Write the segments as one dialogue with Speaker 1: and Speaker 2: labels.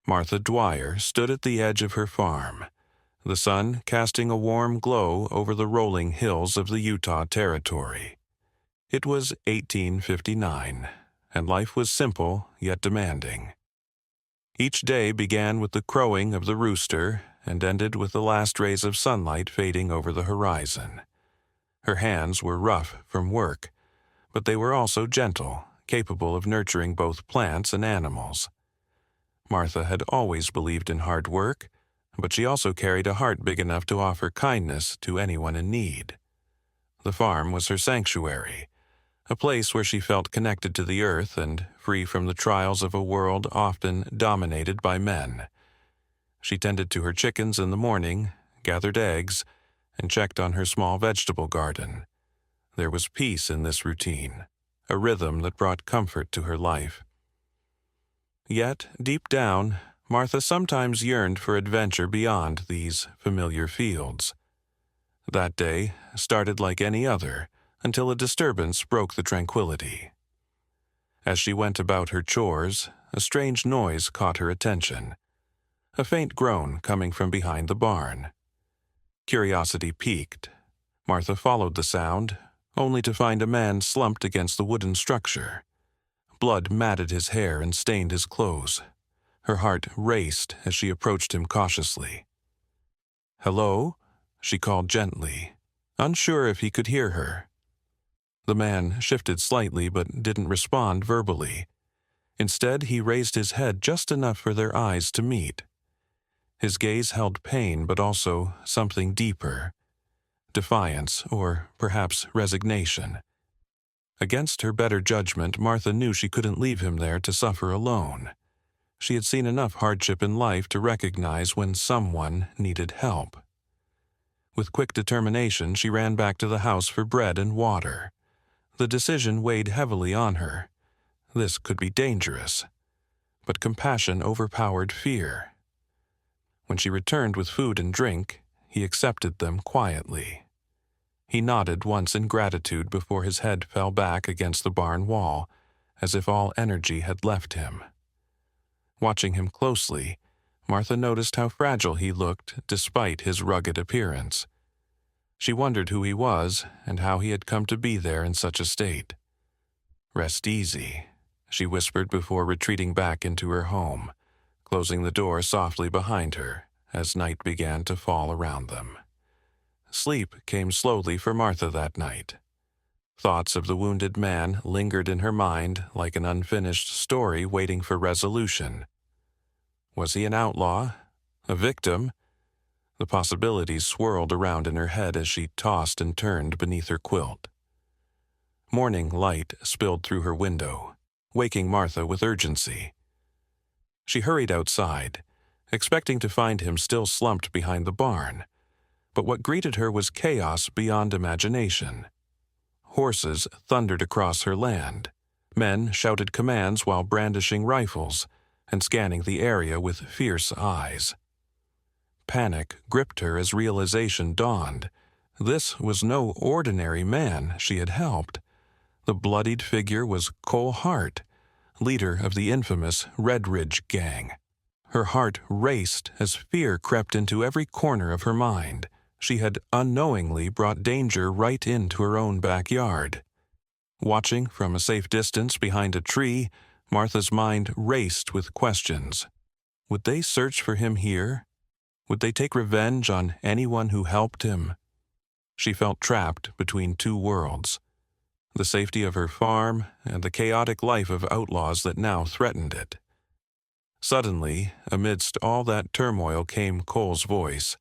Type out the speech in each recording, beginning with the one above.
Speaker 1: Martha Dwyer stood at the edge of her farm, the sun casting a warm glow over the rolling hills of the Utah Territory. It was 1859, and life was simple yet demanding. Each day began with the crowing of the rooster and ended with the last rays of sunlight fading over the horizon. Her hands were rough from work, but they were also gentle, capable of nurturing both plants and animals. Martha had always believed in hard work, but she also carried a heart big enough to offer kindness to anyone in need. The farm was her sanctuary, a place where she felt connected to the earth and free from the trials of a world often dominated by men. She tended to her chickens in the morning, gathered eggs, and checked on her small vegetable garden. There was peace in this routine, a rhythm that brought comfort to her life. Yet, deep down, Martha sometimes yearned for adventure beyond these familiar fields. That day started like any other, until a disturbance broke the tranquility. As she went about her chores, a strange noise caught her attention, a faint groan coming from behind the barn. Curiosity piqued. Martha followed the sound, only to find a man slumped against the wooden structure. Blood matted his hair and stained his clothes. Her heart raced as she approached him cautiously. "Hello?" she called gently, unsure if he could hear her. The man shifted slightly but didn't respond verbally. Instead, he raised his head just enough for their eyes to meet. His gaze held pain but also something deeper, defiance or perhaps resignation. Against her better judgment, Martha knew she couldn't leave him there to suffer alone. She had seen enough hardship in life to recognize when someone needed help. With quick determination, she ran back to the house for bread and water. The decision weighed heavily on her. This could be dangerous. But compassion overpowered fear. When she returned with food and drink, he accepted them quietly. He nodded once in gratitude before his head fell back against the barn wall, as if all energy had left him. Watching him closely, Martha noticed how fragile he looked despite his rugged appearance. She wondered who he was and how he had come to be there in such a state. "Rest easy," she whispered before retreating back into her home, closing the door softly behind her as night began to fall around them. Sleep came slowly for Martha that night. Thoughts of the wounded man lingered in her mind like an unfinished story waiting for resolution. Was he an outlaw? A victim? The possibilities swirled around in her head as she tossed and turned beneath her quilt. Morning light spilled through her window, waking Martha with urgency. She hurried outside, expecting to find him still slumped behind the barn. But what greeted her was chaos beyond imagination. Horses thundered across her land. Men shouted commands while brandishing rifles and scanning the area with fierce eyes. Panic gripped her as realization dawned. This was no ordinary man she had helped. The bloodied figure was Cole Hart, leader of the infamous Red Ridge Gang. Her heart raced as fear crept into every corner of her mind. She had unknowingly brought danger right into her own backyard. Watching from a safe distance behind a tree, Martha's mind raced with questions. Would they search for him here? Would they take revenge on anyone who helped him? She felt trapped between two worlds, the safety of her farm and the chaotic life of outlaws that now threatened it. Suddenly, amidst all that turmoil came Cole's voice,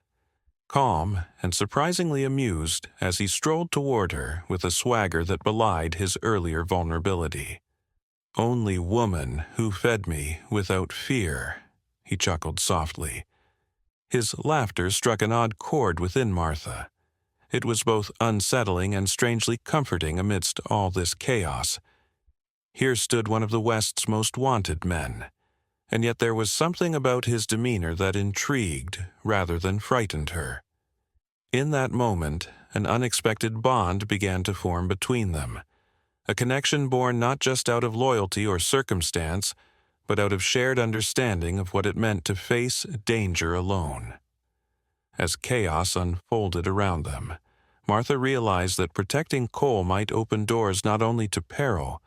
Speaker 1: calm and surprisingly amused as he strolled toward her with a swagger that belied his earlier vulnerability. "Only woman who fed me without fear," he chuckled softly. His laughter struck an odd chord within Martha. It was both unsettling and strangely comforting amidst all this chaos. Here stood one of the West's most wanted men, and yet there was something about his demeanor that intrigued rather than frightened her. In that moment, an unexpected bond began to form between them, a connection born not just out of loyalty or circumstance, but out of shared understanding of what it meant to face danger alone. As chaos unfolded around them, Martha realized that protecting Cole might open doors not only to peril,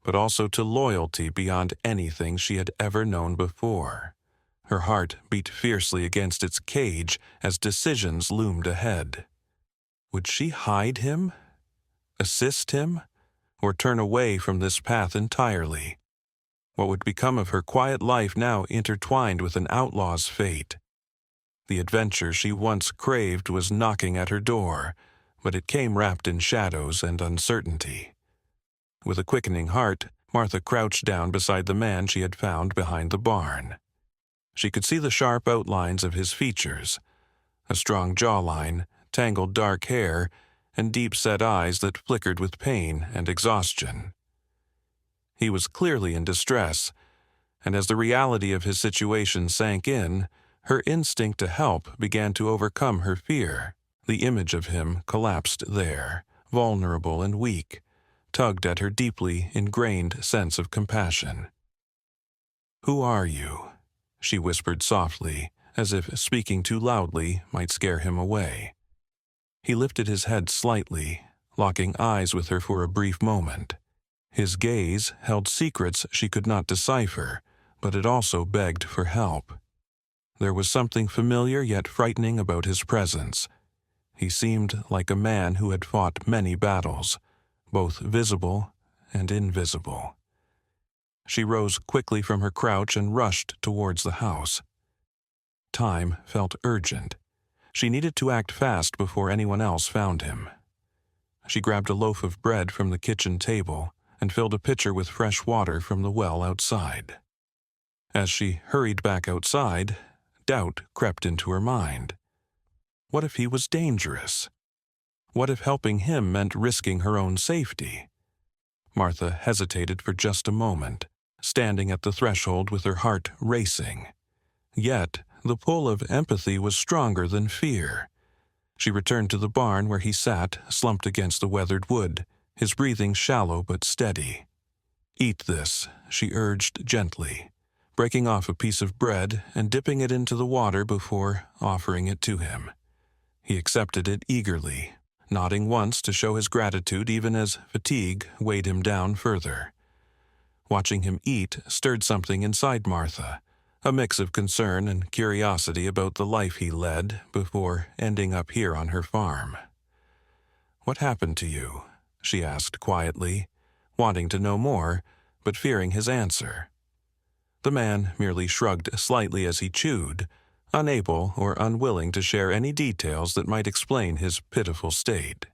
Speaker 1: but also to loyalty beyond anything she had ever known before. Her heart beat fiercely against its cage as decisions loomed ahead. Would she hide him, assist him, or turn away from this path entirely? What would become of her quiet life now intertwined with an outlaw's fate? The adventure she once craved was knocking at her door, but it came wrapped in shadows and uncertainty. With a quickening heart, Martha crouched down beside the man she had found behind the barn. She could see the sharp outlines of his features, a strong jawline, tangled dark hair, and deep-set eyes that flickered with pain and exhaustion. He was clearly in distress, and as the reality of his situation sank in, her instinct to help began to overcome her fear. The image of him collapsed there, vulnerable and weak, tugged at her deeply ingrained sense of compassion. "Who are you?" she whispered softly, as if speaking too loudly might scare him away. He lifted his head slightly, locking eyes with her for a brief moment. His gaze held secrets she could not decipher, but it also begged for help. There was something familiar yet frightening about his presence. He seemed like a man who had fought many battles, both visible and invisible. She rose quickly from her crouch and rushed towards the house. Time felt urgent. She needed to act fast before anyone else found him. She grabbed a loaf of bread from the kitchen table and filled a pitcher with fresh water from the well outside. As she hurried back outside, doubt crept into her mind. What if he was dangerous? What if helping him meant risking her own safety? Martha hesitated for just a moment, standing at the threshold with her heart racing. Yet, the pull of empathy was stronger than fear. She returned to the barn where he sat, slumped against the weathered wood, his breathing shallow but steady. "Eat this," she urged gently, breaking off a piece of bread and dipping it into the water before offering it to him. He accepted it eagerly, nodding once to show his gratitude even as fatigue weighed him down further. Watching him eat stirred something inside Martha, a mix of concern and curiosity about the life he led before ending up here on her farm. "What happened to you?" she asked quietly, wanting to know more, but fearing his answer. The man merely shrugged slightly as he chewed, unable or unwilling to share any details that might explain his pitiful state.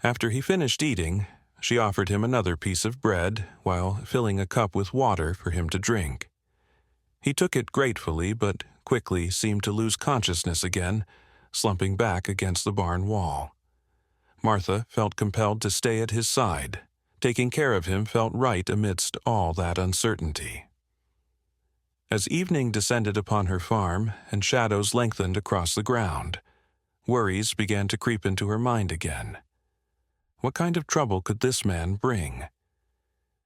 Speaker 1: After he finished eating, she offered him another piece of bread while filling a cup with water for him to drink. He took it gratefully, but quickly seemed to lose consciousness again, slumping back against the barn wall. Martha felt compelled to stay at his side. Taking care of him felt right amidst all that uncertainty. As evening descended upon her farm and shadows lengthened across the ground, worries began to creep into her mind again. What kind of trouble could this man bring?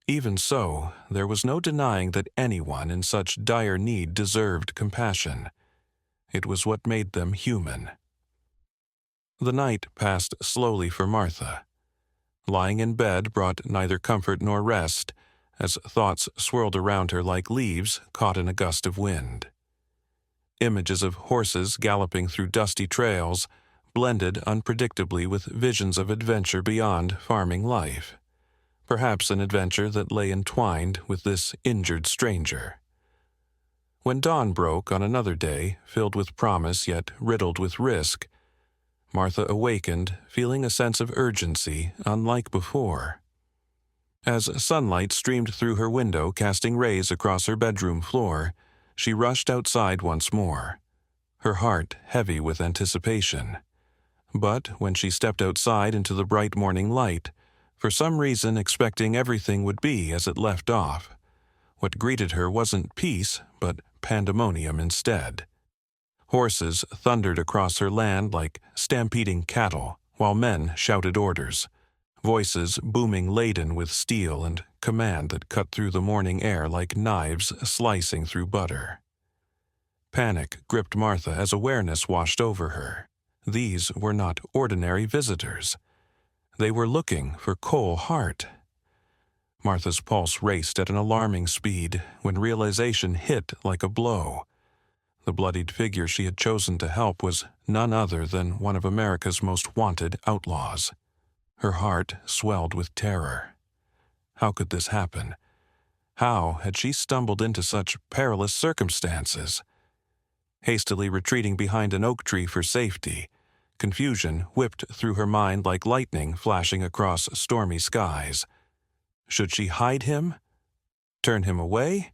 Speaker 1: Even so, there was no denying that anyone in such dire need deserved compassion. It was what made them human. The night passed slowly for Martha. Lying in bed brought neither comfort nor rest, as thoughts swirled around her like leaves caught in a gust of wind. Images of horses galloping through dusty trails blended unpredictably with visions of adventure beyond farming life. Perhaps an adventure that lay entwined with this injured stranger. When dawn broke on another day, filled with promise yet riddled with risk, Martha awakened, feeling a sense of urgency unlike before. As sunlight streamed through her window, casting rays across her bedroom floor, she rushed outside once more, her heart heavy with anticipation. But when she stepped outside into the bright morning light, for some reason expecting everything would be as it left off, what greeted her wasn't peace, but pandemonium instead. Horses thundered across her land like stampeding cattle, while men shouted orders, voices booming laden with steel and command that cut through the morning air like knives slicing through butter. Panic gripped Martha as awareness washed over her. These were not ordinary visitors. They were looking for Cole Hart. Martha's pulse raced at an alarming speed when realization hit like a blow. The bloodied figure she had chosen to help was none other than one of America's most wanted outlaws. Her heart swelled with terror. How could this happen? How had she stumbled into such perilous circumstances? Hastily retreating behind an oak tree for safety, confusion whipped through her mind like lightning flashing across stormy skies. Should she hide him? Turn him away?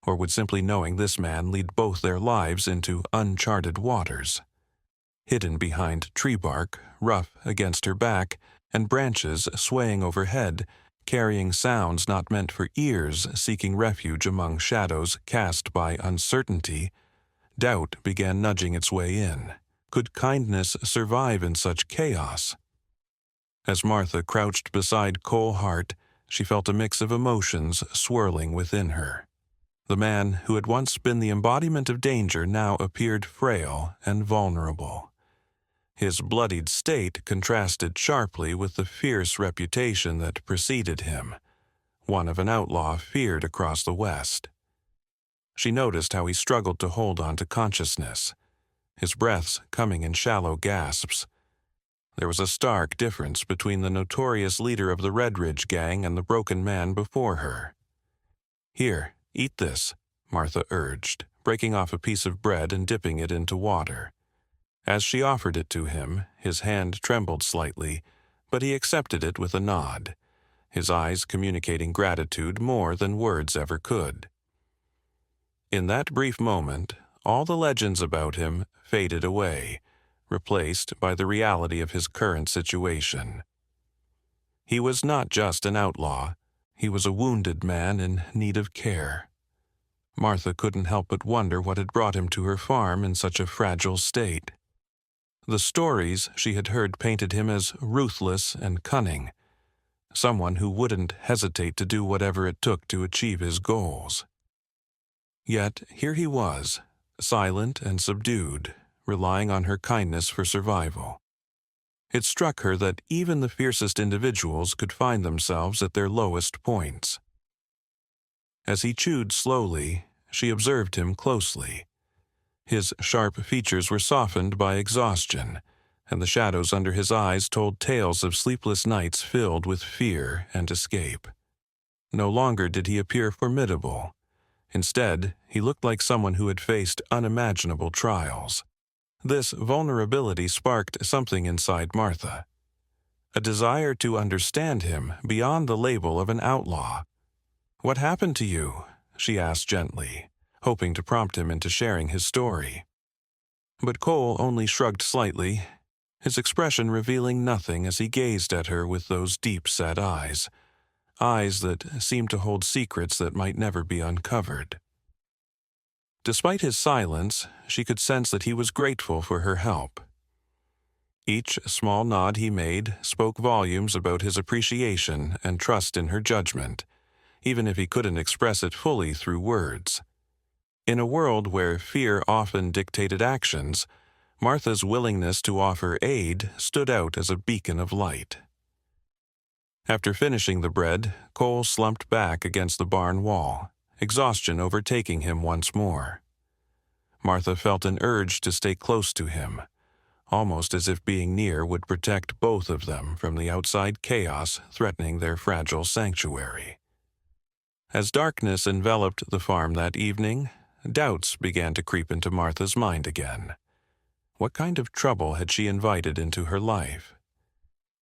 Speaker 1: Or would simply knowing this man lead both their lives into uncharted waters? Hidden behind tree bark, rough against her back, and branches swaying overhead, carrying sounds not meant for ears seeking refuge among shadows cast by uncertainty, doubt began nudging its way in. Could kindness survive in such chaos? As Martha crouched beside Cole Hart, she felt a mix of emotions swirling within her. The man who had once been the embodiment of danger now appeared frail and vulnerable. His bloodied state contrasted sharply with the fierce reputation that preceded him, one of an outlaw feared across the West. She noticed how he struggled to hold on to consciousness, his breaths coming in shallow gasps. There was a stark difference between the notorious leader of the Red Ridge gang and the broken man before her. "Here, eat this," Martha urged, breaking off a piece of bread and dipping it into water. As she offered it to him, his hand trembled slightly, but he accepted it with a nod, his eyes communicating gratitude more than words ever could. In that brief moment, all the legends about him faded away, replaced by the reality of his current situation. He was not just an outlaw, he was a wounded man in need of care. Martha couldn't help but wonder what had brought him to her farm in such a fragile state. The stories she had heard painted him as ruthless and cunning, someone who wouldn't hesitate to do whatever it took to achieve his goals. Yet here he was, silent and subdued, relying on her kindness for survival. It struck her that even the fiercest individuals could find themselves at their lowest points. As he chewed slowly, she observed him closely. His sharp features were softened by exhaustion, and the shadows under his eyes told tales of sleepless nights filled with fear and escape. No longer did he appear formidable. Instead, he looked like someone who had faced unimaginable trials. This vulnerability sparked something inside Martha, a desire to understand him beyond the label of an outlaw. "What happened to you?" she asked gently, hoping to prompt him into sharing his story. But Cole only shrugged slightly, his expression revealing nothing as he gazed at her with those deep-set eyes that seemed to hold secrets that might never be uncovered. Despite his silence, she could sense that he was grateful for her help. Each small nod he made spoke volumes about his appreciation and trust in her judgment, even if he couldn't express it fully through words. In a world where fear often dictated actions, Martha's willingness to offer aid stood out as a beacon of light. After finishing the bread, Cole slumped back against the barn wall, exhaustion overtaking him once more. Martha felt an urge to stay close to him, almost as if being near would protect both of them from the outside chaos threatening their fragile sanctuary. As darkness enveloped the farm that evening, doubts began to creep into Martha's mind again. What kind of trouble had she invited into her life?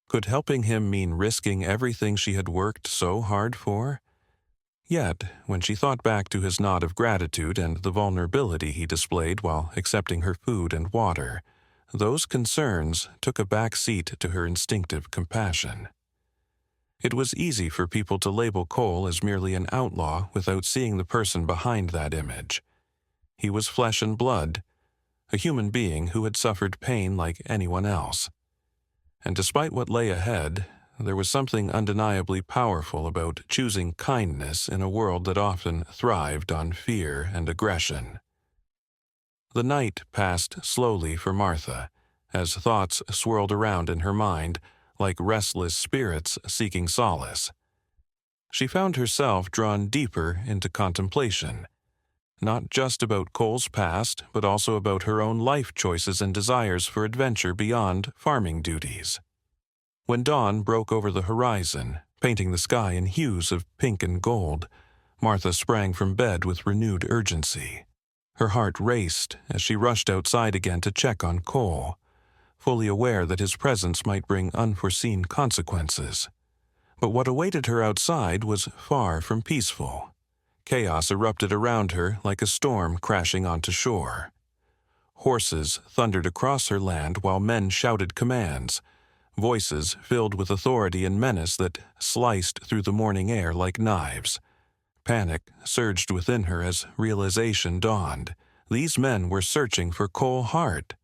Speaker 1: Could helping him mean risking everything she had worked so hard for? Yet, when she thought back to his nod of gratitude and the vulnerability he displayed while accepting her food and water, those concerns took a back seat to her instinctive compassion. It was easy for people to label Cole as merely an outlaw without seeing the person behind that image. He was flesh and blood, a human being who had suffered pain like anyone else. And despite what lay ahead, there was something undeniably powerful about choosing kindness in a world that often thrived on fear and aggression. The night passed slowly for Martha, as thoughts swirled around in her mind like restless spirits seeking solace. She found herself drawn deeper into contemplation, not just about Cole's past, but also about her own life choices and desires for adventure beyond farming duties. When dawn broke over the horizon, painting the sky in hues of pink and gold, Martha sprang from bed with renewed urgency. Her heart raced as she rushed outside again to check on Cole, fully aware that his presence might bring unforeseen consequences. But what awaited her outside was far from peaceful. Chaos erupted around her like a storm crashing onto shore. Horses thundered across her land while men shouted commands, voices filled with authority and menace that sliced through the morning air like knives. Panic surged within her as realization dawned. These men were searching for Cole Hart.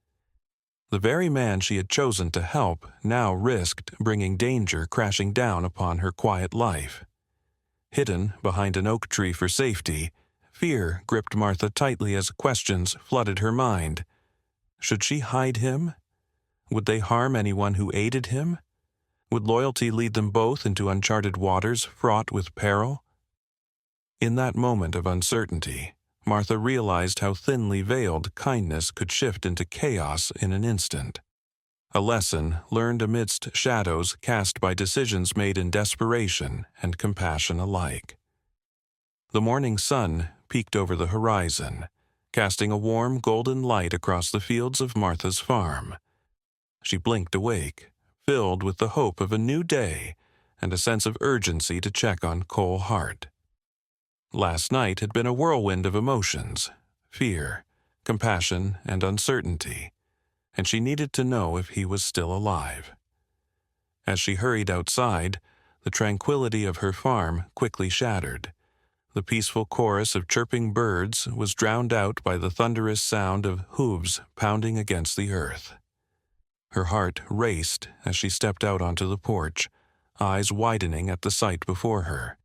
Speaker 1: The very man she had chosen to help now risked bringing danger crashing down upon her quiet life. Hidden behind an oak tree for safety, fear gripped Martha tightly as questions flooded her mind. Should she hide him? Would they harm anyone who aided him? Would loyalty lead them both into uncharted waters fraught with peril? In that moment of uncertainty, Martha realized how thinly veiled kindness could shift into chaos in an instant. A lesson learned amidst shadows cast by decisions made in desperation and compassion alike. The morning sun peeked over the horizon, casting a warm golden light across the fields of Martha's farm. She blinked awake, filled with the hope of a new day and a sense of urgency to check on Cole Hart. Last night had been a whirlwind of emotions, fear, compassion, and uncertainty, and she needed to know if he was still alive. As she hurried outside, the tranquility of her farm quickly shattered. The peaceful chorus of chirping birds was drowned out by the thunderous sound of hooves pounding against the earth. Her heart raced as she stepped out onto the porch, eyes widening at the sight before her.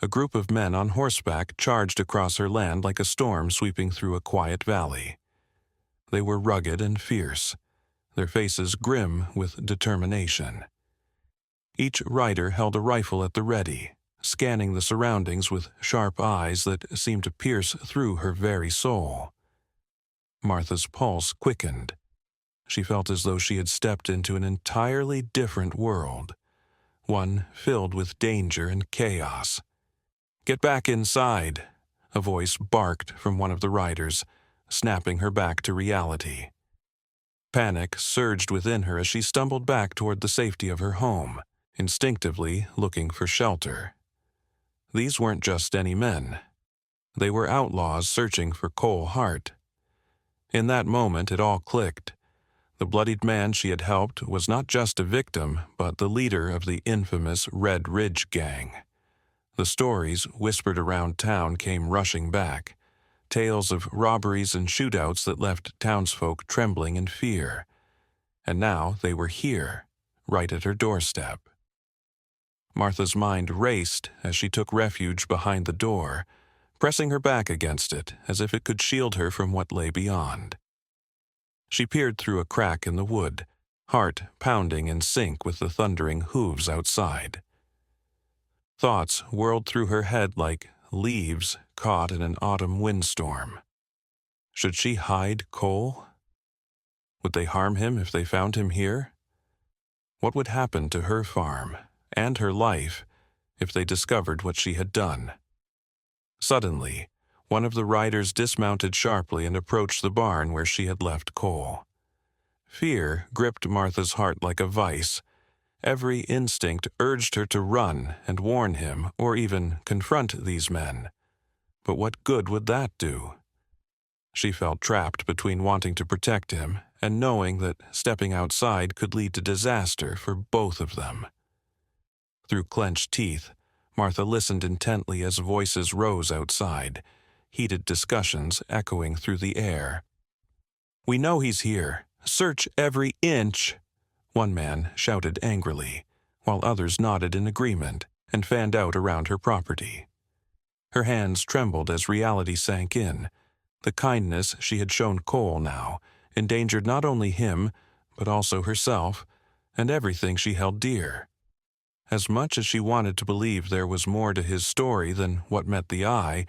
Speaker 1: A group of men on horseback charged across her land like a storm sweeping through a quiet valley. They were rugged and fierce, their faces grim with determination. Each rider held a rifle at the ready, scanning the surroundings with sharp eyes that seemed to pierce through her very soul. Martha's pulse quickened. She felt as though she had stepped into an entirely different world, one filled with danger and chaos. "Get back inside," a voice barked from one of the riders, snapping her back to reality. Panic surged within her as she stumbled back toward the safety of her home, instinctively looking for shelter. These weren't just any men. They were outlaws searching for Cole Hart. In that moment, it all clicked. The bloodied man she had helped was not just a victim, but the leader of the infamous Red Ridge Gang. The stories whispered around town came rushing back, tales of robberies and shootouts that left townsfolk trembling in fear. And now they were here, right at her doorstep. Martha's mind raced as she took refuge behind the door, pressing her back against it as if it could shield her from what lay beyond. She peered through a crack in the wood, heart pounding in sync with the thundering hooves outside. Thoughts whirled through her head like leaves caught in an autumn windstorm. Should she hide Cole? Would they harm him if they found him here? What would happen to her farm and her life if they discovered what she had done? Suddenly, one of the riders dismounted sharply and approached the barn where she had left Cole. Fear gripped Martha's heart like a vice. Every instinct urged her to run and warn him or even confront these men. But what good would that do? She felt trapped between wanting to protect him and knowing that stepping outside could lead to disaster for both of them. Through clenched teeth, Martha listened intently as voices rose outside, heated discussions echoing through the air. "We know he's here. Search every inch," one man shouted angrily, while others nodded in agreement and fanned out around her property. Her hands trembled as reality sank in. The kindness she had shown Cole now endangered not only him, but also herself and everything she held dear. As much as she wanted to believe there was more to his story than what met the eye,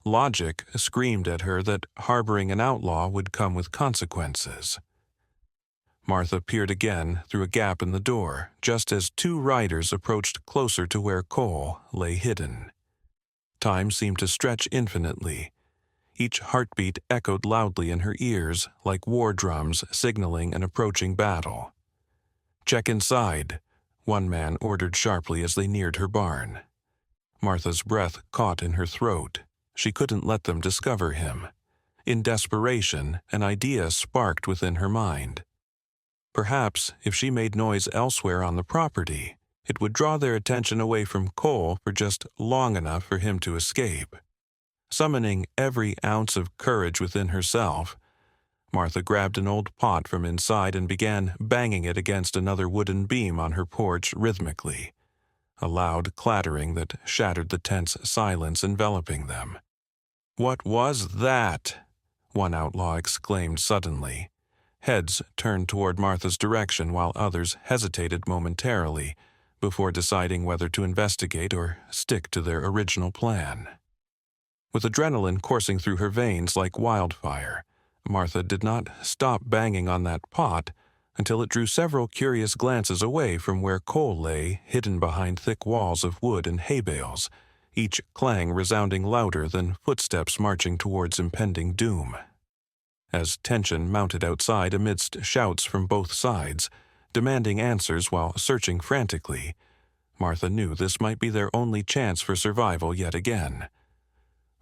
Speaker 1: logic screamed at her that harboring an outlaw would come with consequences. Martha peered again through a gap in the door, just as two riders approached closer to where Cole lay hidden. Time seemed to stretch infinitely. Each heartbeat echoed loudly in her ears like war drums signaling an approaching battle. "Check inside," one man ordered sharply as they neared her barn. Martha's breath caught in her throat. She couldn't let them discover him. In desperation, an idea sparked within her mind. Perhaps if she made noise elsewhere on the property, it would draw their attention away from Cole for just long enough for him to escape. Summoning every ounce of courage within herself, Martha grabbed an old pot from inside and began banging it against another wooden beam on her porch rhythmically, a loud clattering that shattered the tense silence enveloping them. "What was that?" one outlaw exclaimed suddenly. Heads turned toward Martha's direction while others hesitated momentarily before deciding whether to investigate or stick to their original plan. With adrenaline coursing through her veins like wildfire, Martha did not stop banging on that pot until it drew several curious glances away from where Cole lay hidden behind thick walls of wood and hay bales, each clang resounding louder than footsteps marching towards impending doom. As tension mounted outside amidst shouts from both sides, demanding answers while searching frantically, Martha knew this might be their only chance for survival yet again.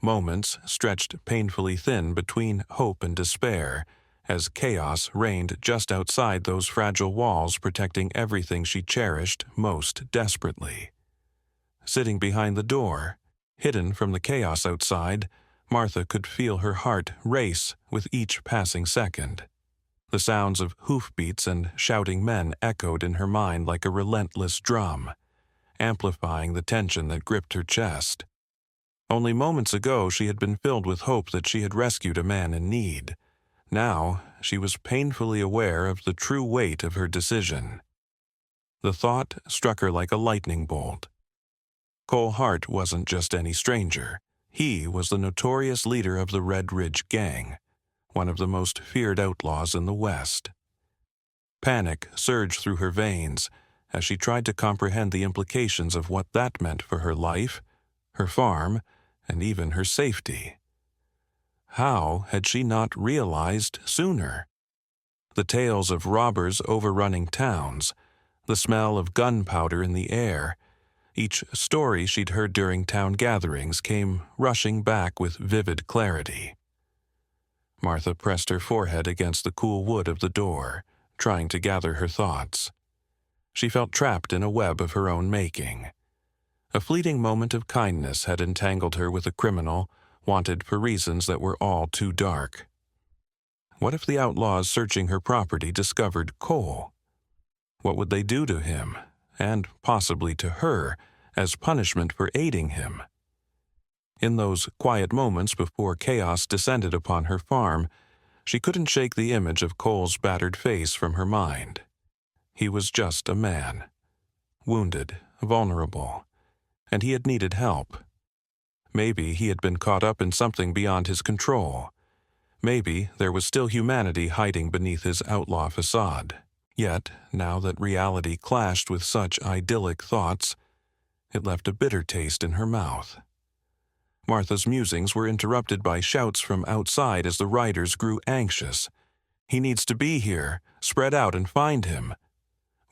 Speaker 1: Moments stretched painfully thin between hope and despair, as chaos reigned just outside those fragile walls protecting everything she cherished most desperately. Sitting behind the door, hidden from the chaos outside, Martha could feel her heart race with each passing second. The sounds of hoofbeats and shouting men echoed in her mind like a relentless drum, amplifying the tension that gripped her chest. Only moments ago she had been filled with hope that she had rescued a man in need. Now she was painfully aware of the true weight of her decision. The thought struck her like a lightning bolt. Cole Hart wasn't just any stranger. He was the notorious leader of the Red Ridge Gang, one of the most feared outlaws in the West. Panic surged through her veins as she tried to comprehend the implications of what that meant for her life, her farm, and even her safety. How had she not realized sooner? The tales of robbers overrunning towns, the smell of gunpowder in the air, each story she'd heard during town gatherings came rushing back with vivid clarity. Martha pressed her forehead against the cool wood of the door, trying to gather her thoughts. She felt trapped in a web of her own making. A fleeting moment of kindness had entangled her with a criminal, wanted for reasons that were all too dark. What if the outlaws searching her property discovered Cole? What would they do to him, and possibly to her, as punishment for aiding him? In those quiet moments before chaos descended upon her farm, she couldn't shake the image of Cole's battered face from her mind. He was just a man, wounded, vulnerable, and he had needed help. Maybe he had been caught up in something beyond his control. Maybe there was still humanity hiding beneath his outlaw facade. Yet, now that reality clashed with such idyllic thoughts, it left a bitter taste in her mouth. Martha's musings were interrupted by shouts from outside as the riders grew anxious. "He needs to be here. Spread out and find him."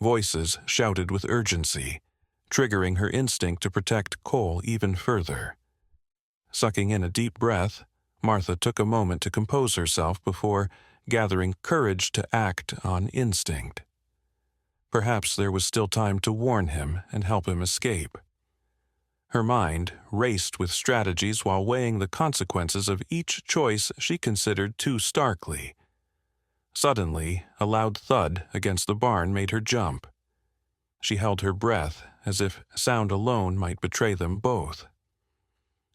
Speaker 1: Voices shouted with urgency, triggering her instinct to protect Cole even further. Sucking in a deep breath, Martha took a moment to compose herself before gathering courage to act on instinct. Perhaps there was still time to warn him and help him escape. Her mind raced with strategies while weighing the consequences of each choice she considered too starkly. Suddenly, a loud thud against the barn made her jump. She held her breath, as if sound alone might betray them both.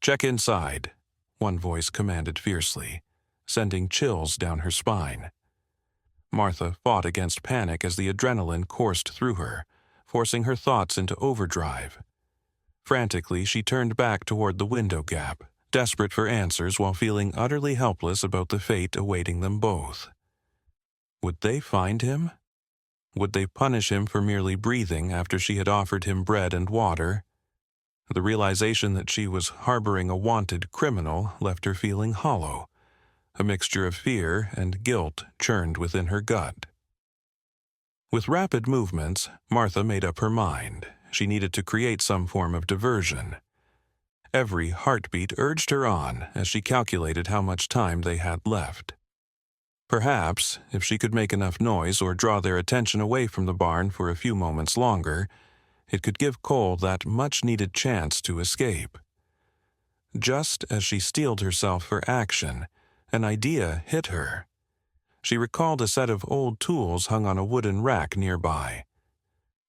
Speaker 1: "Check inside," one voice commanded fiercely, sending chills down her spine. Martha fought against panic as the adrenaline coursed through her, forcing her thoughts into overdrive. Frantically, she turned back toward the window gap, desperate for answers while feeling utterly helpless about the fate awaiting them both. Would they find him? Would they punish him for merely breathing after she had offered him bread and water? The realization that she was harboring a wanted criminal left her feeling hollow. A mixture of fear and guilt churned within her gut. With rapid movements, Martha made up her mind. She needed to create some form of diversion. Every heartbeat urged her on as she calculated how much time they had left. Perhaps, if she could make enough noise or draw their attention away from the barn for a few moments longer, it could give Cole that much-needed chance to escape. Just as she steeled herself for action, an idea hit her. She recalled a set of old tools hung on a wooden rack nearby.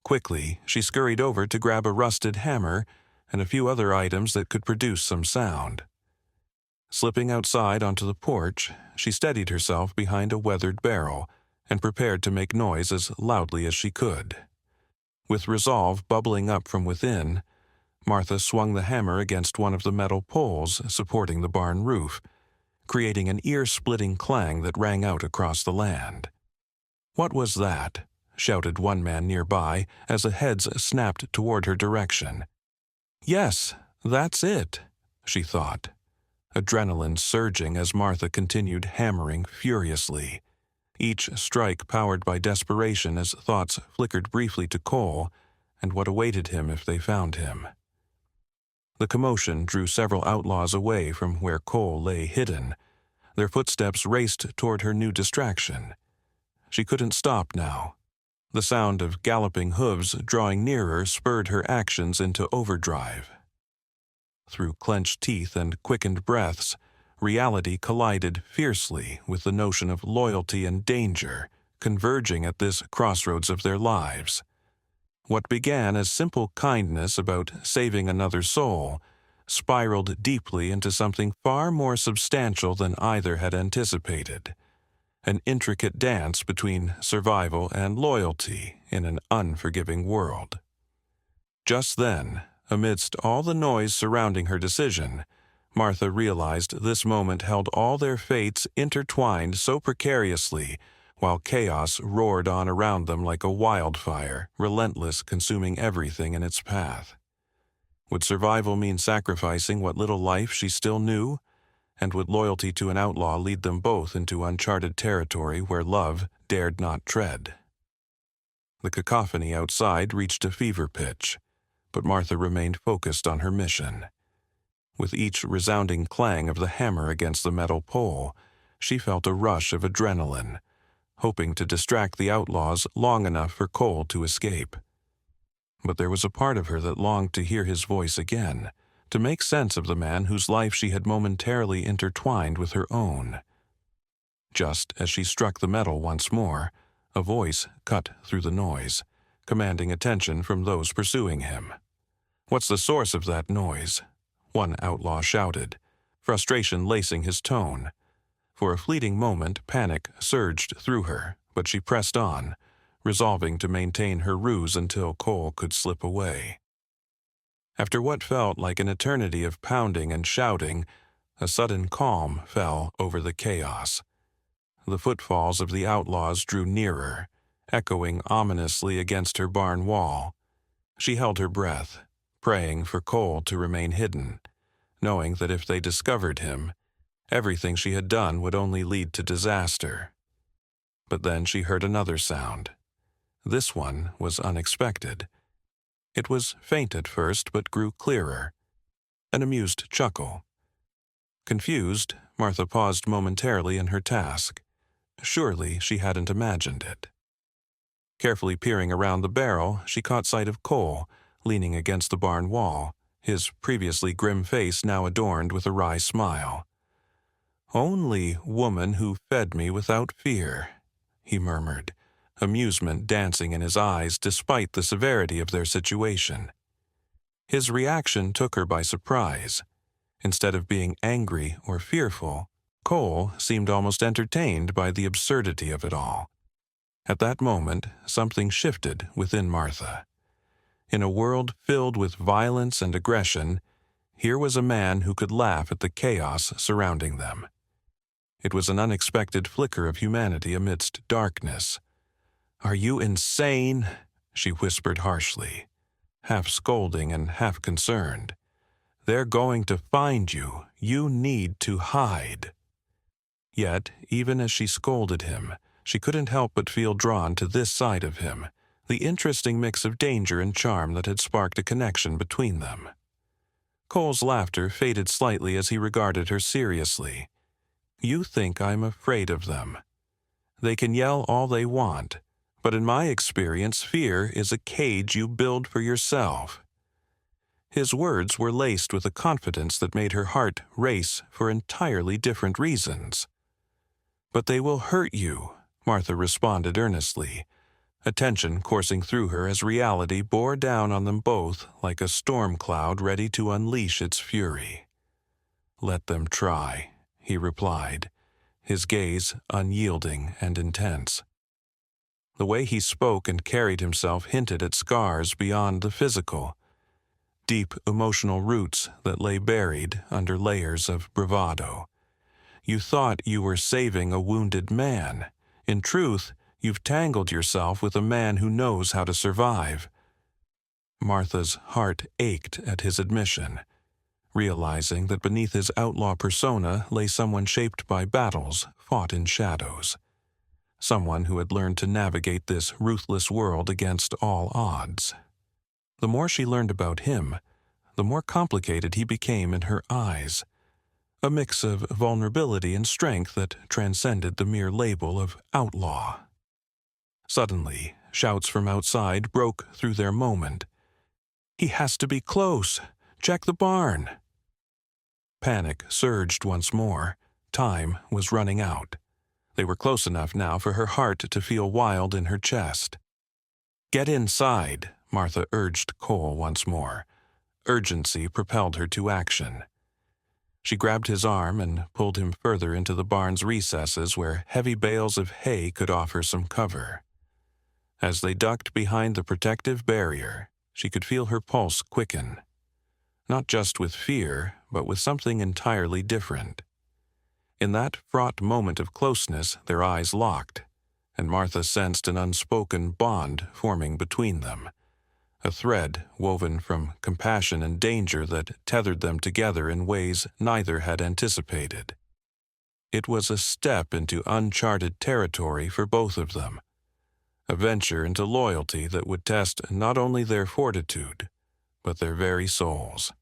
Speaker 1: Quickly, she scurried over to grab a rusted hammer and a few other items that could produce some sound. Slipping outside onto the porch, she steadied herself behind a weathered barrel and prepared to make noise as loudly as she could. With resolve bubbling up from within, Martha swung the hammer against one of the metal poles supporting the barn roof, creating an ear-splitting clang that rang out across the land. "What was that?" shouted one man nearby as the heads snapped toward her direction. "Yes, that's it," she thought, adrenaline surging as Martha continued hammering furiously, each strike powered by desperation as thoughts flickered briefly to Cole and what awaited him if they found him. The commotion drew several outlaws away from where Cole lay hidden. Their footsteps raced toward her new distraction. She couldn't stop now. The sound of galloping hooves drawing nearer spurred her actions into overdrive. Through clenched teeth and quickened breaths, reality collided fiercely with the notion of loyalty and danger, converging at this crossroads of their lives. What began as simple kindness about saving another soul spiraled deeply into something far more substantial than either had anticipated. An intricate dance between survival and loyalty in an unforgiving world. Just then, amidst all the noise surrounding her decision, Martha realized this moment held all their fates intertwined so precariously, while chaos roared on around them like a wildfire, relentless, consuming everything in its path. Would survival mean sacrificing what little life she still knew? And would loyalty to an outlaw lead them both into uncharted territory where love dared not tread? The cacophony outside reached a fever pitch, but Martha remained focused on her mission. With each resounding clang of the hammer against the metal pole, she felt a rush of adrenaline, hoping to distract the outlaws long enough for Cole to escape. But there was a part of her that longed to hear his voice again, to make sense of the man whose life she had momentarily intertwined with her own. Just as she struck the metal once more, a voice cut through the noise, commanding attention from those pursuing him. "What's the source of that noise?" one outlaw shouted, frustration lacing his tone. For a fleeting moment, panic surged through her, but she pressed on, resolving to maintain her ruse until Cole could slip away. After what felt like an eternity of pounding and shouting, a sudden calm fell over the chaos. The footfalls of the outlaws drew nearer, echoing ominously against her barn wall. She held her breath, praying for Cole to remain hidden, knowing that if they discovered him, everything she had done would only lead to disaster. But then she heard another sound. This one was unexpected. It was faint at first, but grew clearer. An amused chuckle. Confused, Martha paused momentarily in her task. Surely she hadn't imagined it. Carefully peering around the barrel, she caught sight of Cole, leaning against the barn wall, his previously grim face now adorned with a wry smile. "Only woman who fed me without fear," he murmured, amusement dancing in his eyes despite the severity of their situation. His reaction took her by surprise. Instead of being angry or fearful, Cole seemed almost entertained by the absurdity of it all. At that moment, something shifted within Martha. In a world filled with violence and aggression, here was a man who could laugh at the chaos surrounding them. It was an unexpected flicker of humanity amidst darkness. "Are you insane?" she whispered harshly, half scolding and half concerned. "They're going to find you. You need to hide." Yet, even as she scolded him, she couldn't help but feel drawn to this side of him, the interesting mix of danger and charm that had sparked a connection between them. Cole's laughter faded slightly as he regarded her seriously. "You think I'm afraid of them. They can yell all they want, but in my experience, fear is a cage you build for yourself." His words were laced with a confidence that made her heart race for entirely different reasons. "But they will hurt you," Martha responded earnestly, a tension coursing through her as reality bore down on them both like a storm cloud ready to unleash its fury. "Let them try," he replied, his gaze unyielding and intense. The way he spoke and carried himself hinted at scars beyond the physical, deep emotional roots that lay buried under layers of bravado. "You thought you were saving a wounded man. In truth, you've tangled yourself with a man who knows how to survive." Martha's heart ached at his admission, realizing that beneath his outlaw persona lay someone shaped by battles fought in shadows. Someone who had learned to navigate this ruthless world against all odds. The more she learned about him, the more complicated he became in her eyes. A mix of vulnerability and strength that transcended the mere label of outlaw. Suddenly, shouts from outside broke through their moment. "He has to be close! Check the barn!" Panic surged once more. Time was running out. They were close enough now for her heart to feel wild in her chest. "Get inside," Martha urged Cole once more. Urgency propelled her to action. She grabbed his arm and pulled him further into the barn's recesses where heavy bales of hay could offer some cover. As they ducked behind the protective barrier, she could feel her pulse quicken. Not just with fear, but with something entirely different. In that fraught moment of closeness, their eyes locked, and Martha sensed an unspoken bond forming between them. A thread woven from compassion and danger that tethered them together in ways neither had anticipated. It was a step into uncharted territory for both of them, a venture into loyalty that would test not only their fortitude, but their very souls.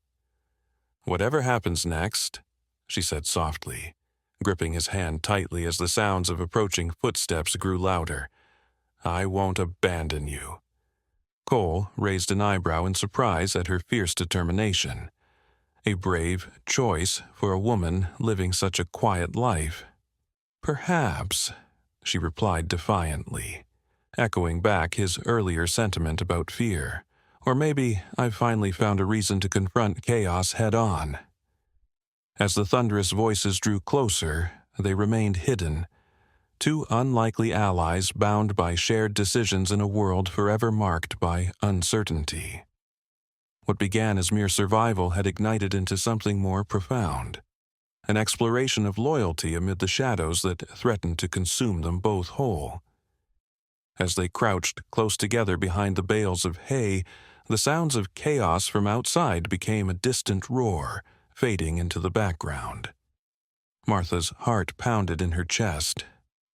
Speaker 1: "Whatever happens next," she said softly, gripping his hand tightly as the sounds of approaching footsteps grew louder, "I won't abandon you." Cole raised an eyebrow in surprise at her fierce determination. A brave choice for a woman living such a quiet life. "Perhaps," she replied defiantly, echoing back his earlier sentiment about fear. "Or maybe I've finally found a reason to confront chaos head-on." As the thunderous voices drew closer, they remained hidden, two unlikely allies bound by shared decisions in a world forever marked by uncertainty. What began as mere survival had ignited into something more profound, an exploration of loyalty amid the shadows that threatened to consume them both whole. As they crouched close together behind the bales of hay, the sounds of chaos from outside became a distant roar, fading into the background. Martha's heart pounded in her chest,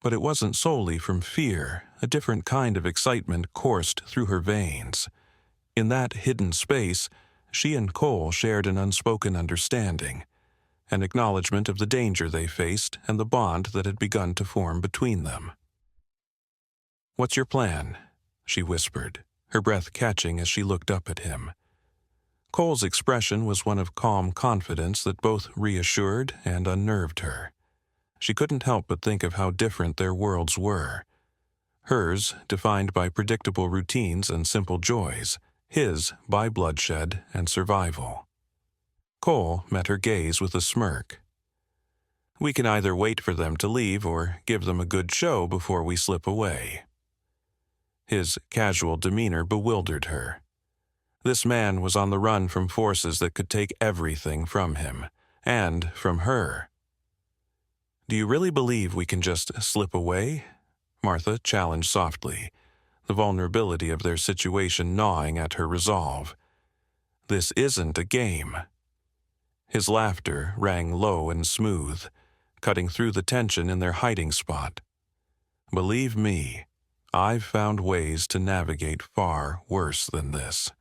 Speaker 1: but it wasn't solely from fear. A different kind of excitement coursed through her veins. In that hidden space, she and Cole shared an unspoken understanding, an acknowledgement of the danger they faced and the bond that had begun to form between them. "What's your plan?" she whispered, her breath catching as she looked up at him. Cole's expression was one of calm confidence that both reassured and unnerved her. She couldn't help but think of how different their worlds were. hers defined by predictable routines and simple joys, his by bloodshed and survival. Cole met her gaze with a smirk. "We can either wait for them to leave or give them a good show before we slip away." His casual demeanor bewildered her. This man was on the run from forces that could take everything from him, and from her. "Do you really believe we can just slip away?" Martha challenged softly, the vulnerability of their situation gnawing at her resolve. "This isn't a game." His laughter rang low and smooth, cutting through the tension in their hiding spot. "Believe me, I've found ways to navigate far worse than this."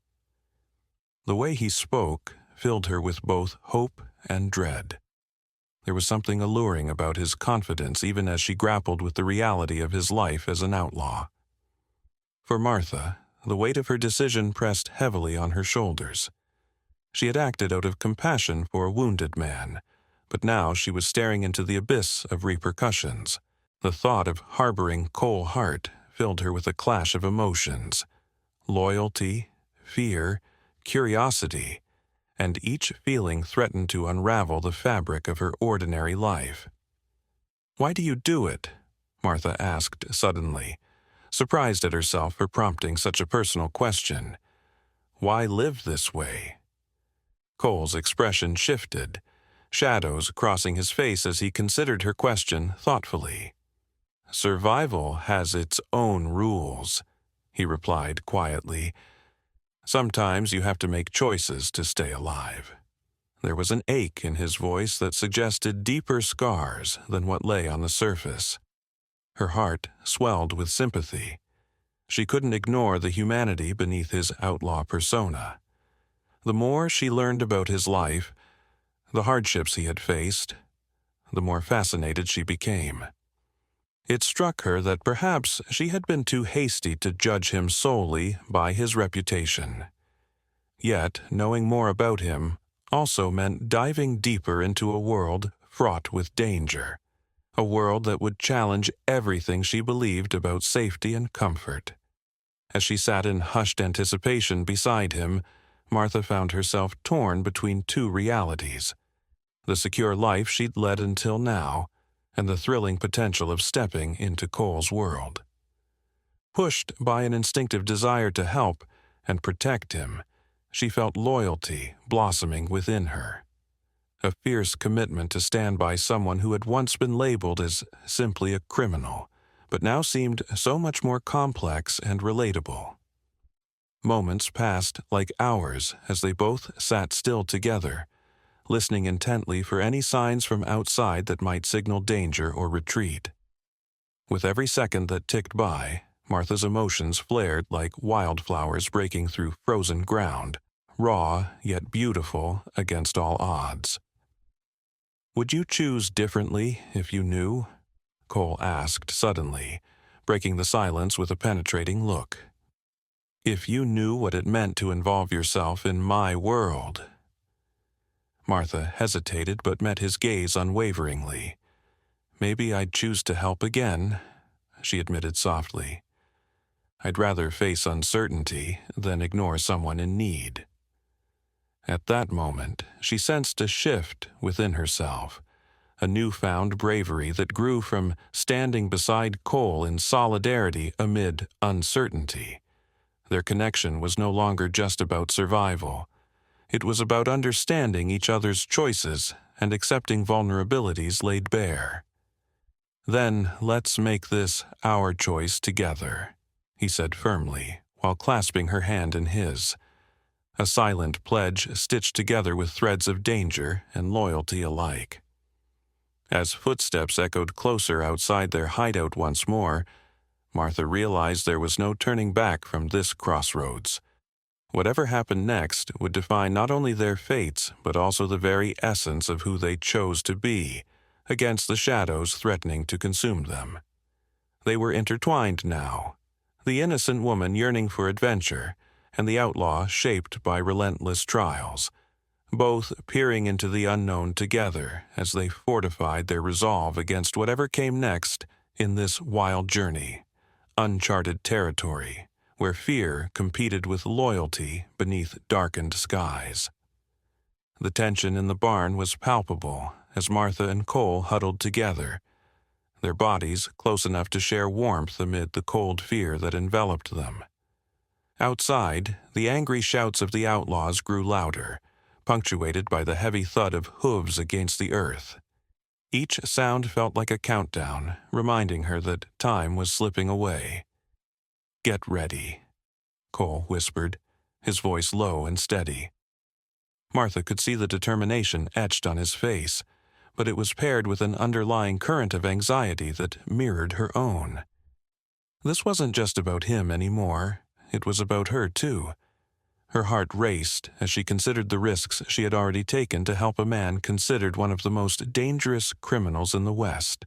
Speaker 1: The way he spoke filled her with both hope and dread. There was something alluring about his confidence even as she grappled with the reality of his life as an outlaw. For Martha, the weight of her decision pressed heavily on her shoulders. She had acted out of compassion for a wounded man, but now she was staring into the abyss of repercussions. The thought of harboring Cole Hart filled her with a clash of emotions: loyalty, fear, curiosity, and each feeling threatened to unravel the fabric of her ordinary life. "Why do you do it?" Martha asked suddenly, surprised at herself for prompting such a personal question. "Why live this way?" Cole's expression shifted, shadows crossing his face as he considered her question thoughtfully. "Survival has its own rules," he replied quietly. "Sometimes you have to make choices to stay alive." There was an ache in his voice that suggested deeper scars than what lay on the surface. Her heart swelled with sympathy. She couldn't ignore the humanity beneath his outlaw persona. The more she learned about his life, the hardships he had faced, the more fascinated she became. It struck her that perhaps she had been too hasty to judge him solely by his reputation. Yet, knowing more about him also meant diving deeper into a world fraught with danger, a world that would challenge everything she believed about safety and comfort. As she sat in hushed anticipation beside him, Martha found herself torn between two realities: the secure life she'd led until now, and the thrilling potential of stepping into Cole's world. Pushed by an instinctive desire to help and protect him, she felt loyalty blossoming within her. A fierce commitment to stand by someone who had once been labeled as simply a criminal, but now seemed so much more complex and relatable. Moments passed like hours as they both sat still together, listening intently for any signs from outside that might signal danger or retreat. With every second that ticked by, Martha's emotions flared like wildflowers breaking through frozen ground, raw yet beautiful against all odds. "Would you choose differently if you knew?" Cole asked suddenly, breaking the silence with a penetrating look. "If you knew what it meant to involve yourself in my world?" Martha hesitated but met his gaze unwaveringly. "Maybe I'd choose to help again," she admitted softly. "I'd rather face uncertainty than ignore someone in need." At that moment, she sensed a shift within herself, a newfound bravery that grew from standing beside Cole in solidarity amid uncertainty. Their connection was no longer just about survival. It was about understanding each other's choices and accepting vulnerabilities laid bare. "Then let's make this our choice together," he said firmly, while clasping her hand in his. A silent pledge stitched together with threads of danger and loyalty alike. As footsteps echoed closer outside their hideout once more, Martha realized there was no turning back from this crossroads. Whatever happened next would define not only their fates, but also the very essence of who they chose to be, against the shadows threatening to consume them. They were intertwined now, the innocent woman yearning for adventure, and the outlaw shaped by relentless trials, both peering into the unknown together as they fortified their resolve against whatever came next in this wild journey, uncharted territory, where fear competed with loyalty beneath darkened skies. The tension in the barn was palpable as Martha and Cole huddled together, their bodies close enough to share warmth amid the cold fear that enveloped them. Outside, the angry shouts of the outlaws grew louder, punctuated by the heavy thud of hooves against the earth. Each sound felt like a countdown, reminding her that time was slipping away. "Get ready," Cole whispered, his voice low and steady. Martha could see the determination etched on his face, but it was paired with an underlying current of anxiety that mirrored her own. This wasn't just about him anymore, it was about her too. Her heart raced as she considered the risks she had already taken to help a man considered one of the most dangerous criminals in the West.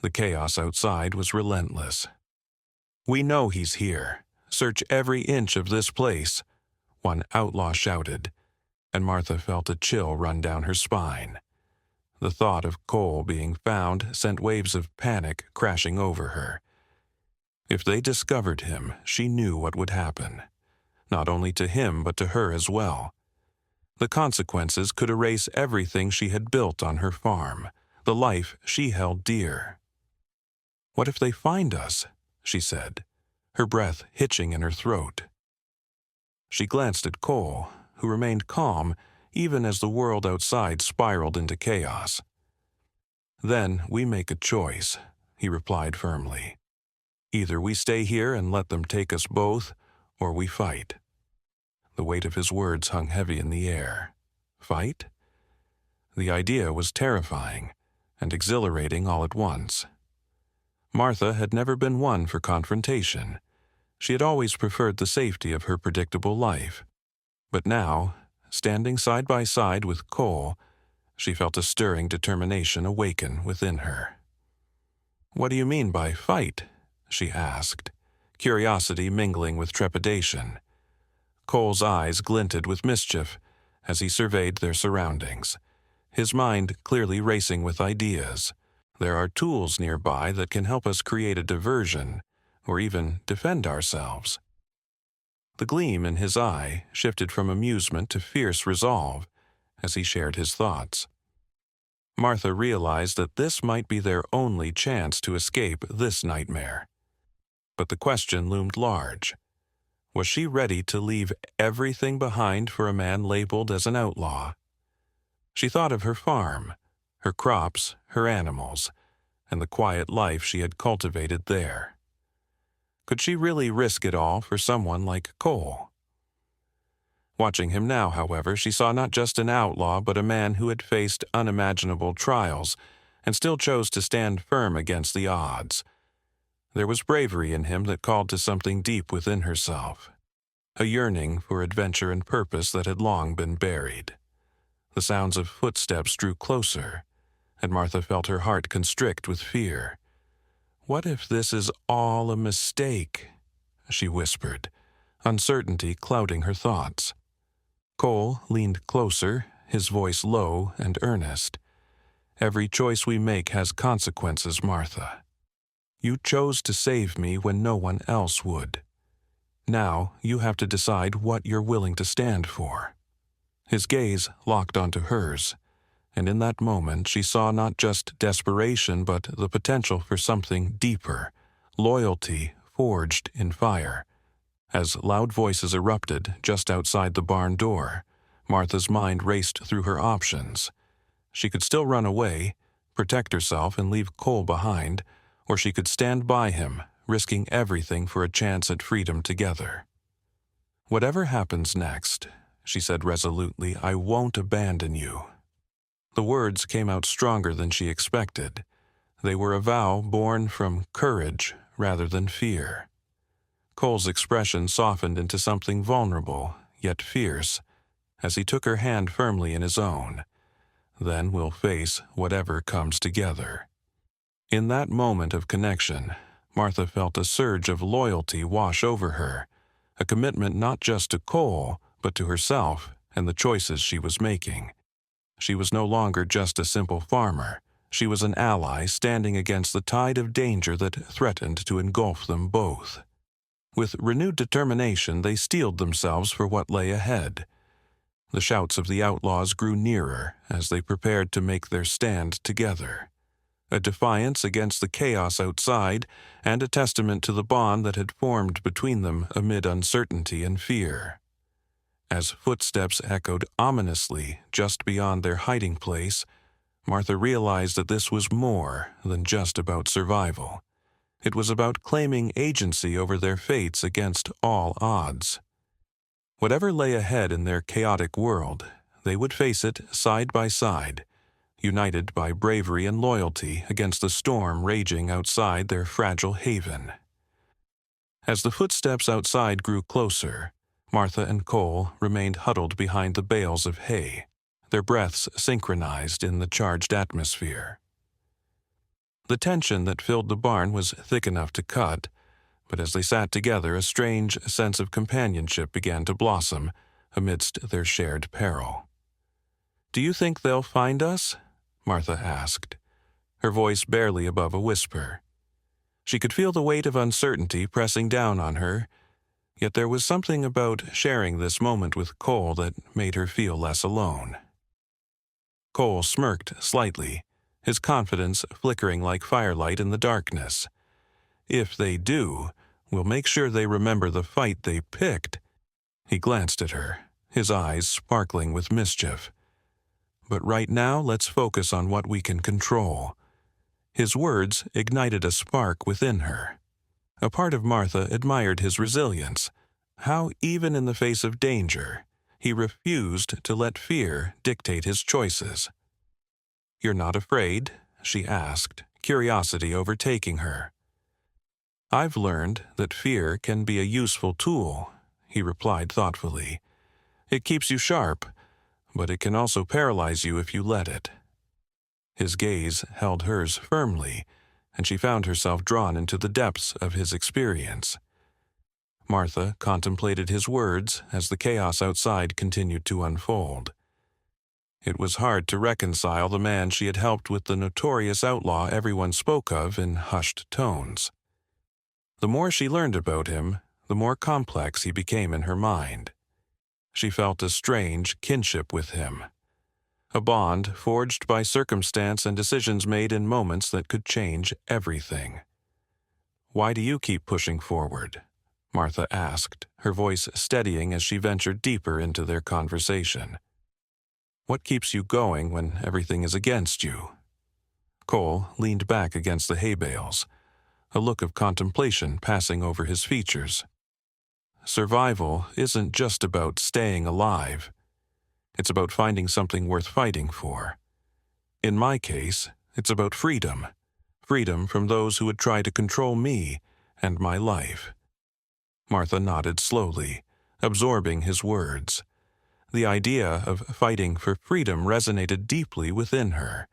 Speaker 1: The chaos outside was relentless. "We know he's here. Search every inch of this place," one outlaw shouted, and Martha felt a chill run down her spine. The thought of Cole being found sent waves of panic crashing over her. If they discovered him, she knew what would happen. Not only to him, but to her as well. The consequences could erase everything she had built on her farm, the life she held dear. "What if they find us?" she said, her breath hitching in her throat. She glanced at Cole, who remained calm even as the world outside spiraled into chaos. "Then we make a choice," he replied firmly. "Either we stay here and let them take us both, or we fight." The weight of his words hung heavy in the air. Fight? The idea was terrifying and exhilarating all at once. Martha had never been one for confrontation. She had always preferred the safety of her predictable life. But now, standing side by side with Cole, she felt a stirring determination awaken within her. "What do you mean by fight?" she asked, curiosity mingling with trepidation. Cole's eyes glinted with mischief as he surveyed their surroundings, his mind clearly racing with ideas. "There are tools nearby that can help us create a diversion, or even defend ourselves." The gleam in his eye shifted from amusement to fierce resolve as he shared his thoughts. Martha realized that this might be their only chance to escape this nightmare. But the question loomed large. Was she ready to leave everything behind for a man labeled as an outlaw? She thought of her farm, her crops, her animals, and the quiet life she had cultivated there. Could she really risk it all for someone like Cole? Watching him now, however, she saw not just an outlaw but a man who had faced unimaginable trials and still chose to stand firm against the odds. There was bravery in him that called to something deep within herself, a yearning for adventure and purpose that had long been buried. The sounds of footsteps drew closer, and Martha felt her heart constrict with fear. "What if this is all a mistake?" she whispered, uncertainty clouding her thoughts. Cole leaned closer, his voice low and earnest. "Every choice we make has consequences, Martha. You chose to save me when no one else would. Now you have to decide what you're willing to stand for." His gaze locked onto hers, and in that moment she saw not just desperation but the potential for something deeper, loyalty forged in fire. As loud voices erupted just outside the barn door, Martha's mind raced through her options. She could still run away, protect herself and leave Cole behind, or she could stand by him, risking everything for a chance at freedom together. "Whatever happens next," she said resolutely, "I won't abandon you." The words came out stronger than she expected. They were a vow born from courage rather than fear. Cole's expression softened into something vulnerable, yet fierce, as he took her hand firmly in his own. "Then we'll face whatever comes together." In that moment of connection, Martha felt a surge of loyalty wash over her, a commitment not just to Cole, but to herself and the choices she was making. She was no longer just a simple farmer, She was an ally standing against the tide of danger that threatened to engulf them both. With renewed determination, they steeled themselves for what lay ahead. The shouts of the outlaws grew nearer as they prepared to make their stand together, a defiance against the chaos outside and a testament to the bond that had formed between them amid uncertainty and fear. As footsteps echoed ominously just beyond their hiding place, Martha realized that this was more than just about survival. It was about claiming agency over their fates against all odds. Whatever lay ahead in their chaotic world, they would face it side by side, united by bravery and loyalty against the storm raging outside their fragile haven. As the footsteps outside grew closer, Martha and Cole remained huddled behind the bales of hay, their breaths synchronized in the charged atmosphere. The tension that filled the barn was thick enough to cut, but as they sat together, a strange sense of companionship began to blossom amidst their shared peril. "Do you think they'll find us?" Martha asked, her voice barely above a whisper. She could feel the weight of uncertainty pressing down on her, yet there was something about sharing this moment with Cole that made her feel less alone. Cole smirked slightly, his confidence flickering like firelight in the darkness. "If they do, we'll make sure they remember the fight they picked." He glanced at her, his eyes sparkling with mischief. "But right now, let's focus on what we can control." His words ignited a spark within her. A part of Martha admired his resilience, how even in the face of danger, he refused to let fear dictate his choices. "You're not afraid?" she asked, curiosity overtaking her. "I've learned that fear can be a useful tool," he replied thoughtfully. "It keeps you sharp, but it can also paralyze you if you let it." His gaze held hers firmly, and she found herself drawn into the depths of his experience. Martha contemplated his words as the chaos outside continued to unfold. It was hard to reconcile the man she had helped with the notorious outlaw everyone spoke of in hushed tones. The more she learned about him, the more complex he became in her mind. She felt a strange kinship with him, a bond forged by circumstance and decisions made in moments that could change everything. "Why do you keep pushing forward?" Martha asked, her voice steadying as she ventured deeper into their conversation. "What keeps you going when everything is against you?" Cole leaned back against the hay bales, a look of contemplation passing over his features. "Survival isn't just about staying alive. It's about finding something worth fighting for. In my case, it's about freedom. Freedom from those who would try to control me and my life." Martha nodded slowly, absorbing his words. The idea of fighting for freedom resonated deeply within her.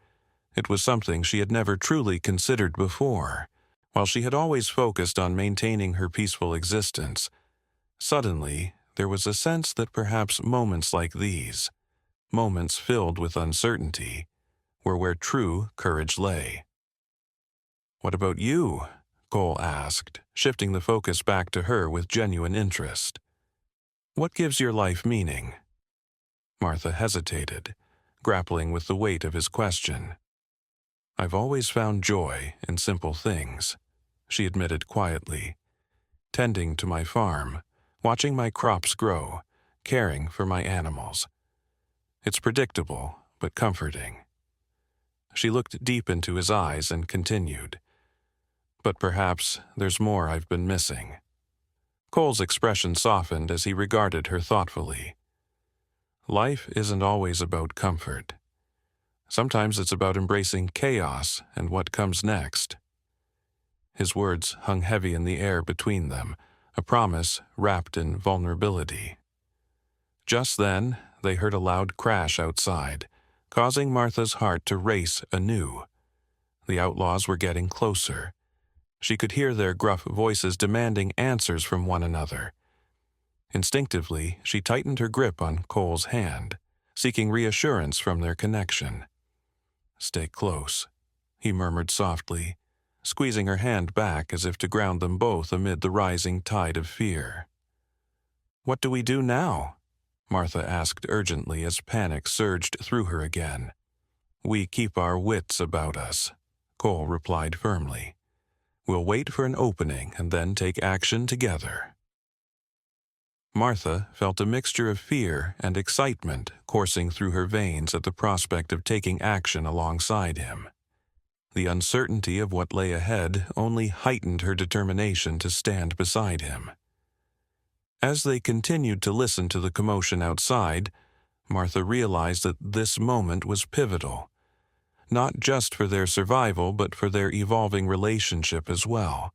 Speaker 1: It was something she had never truly considered before. While she had always focused on maintaining her peaceful existence, suddenly there was a sense that perhaps moments like these, moments filled with uncertainty, were where true courage lay. "What about you?" Cole asked, shifting the focus back to her with genuine interest. "What gives your life meaning?" Martha hesitated, grappling with the weight of his question. "I've always found joy in simple things," she admitted quietly. "Tending to my farm, watching my crops grow, caring for my animals. It's predictable, but comforting." She looked deep into his eyes and continued, "But perhaps there's more I've been missing." Cole's expression softened as he regarded her thoughtfully. "Life isn't always about comfort. Sometimes it's about embracing chaos and what comes next." His words hung heavy in the air between them, a promise wrapped in vulnerability. Just then, they heard a loud crash outside, causing Martha's heart to race anew. The outlaws were getting closer. She could hear their gruff voices demanding answers from one another. Instinctively, she tightened her grip on Cole's hand, seeking reassurance from their connection. "Stay close," he murmured softly, squeezing her hand back as if to ground them both amid the rising tide of fear. "What do we do now?" Martha asked urgently as panic surged through her again. "We keep our wits about us," Cole replied firmly. "We'll wait for an opening and then take action together." Martha felt a mixture of fear and excitement coursing through her veins at the prospect of taking action alongside him. The uncertainty of what lay ahead only heightened her determination to stand beside him. As they continued to listen to the commotion outside, Martha realized that this moment was pivotal, not just for their survival but for their evolving relationship as well.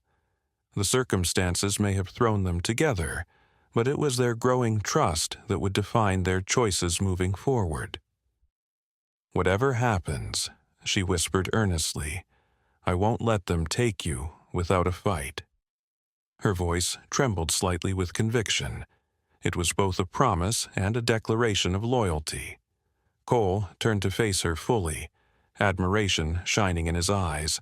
Speaker 1: The circumstances may have thrown them together, but it was their growing trust that would define their choices moving forward. "Whatever happens," she whispered earnestly, "I won't let them take you without a fight." Her voice trembled slightly with conviction. It was both a promise and a declaration of loyalty. Cole turned to face her fully, admiration shining in his eyes.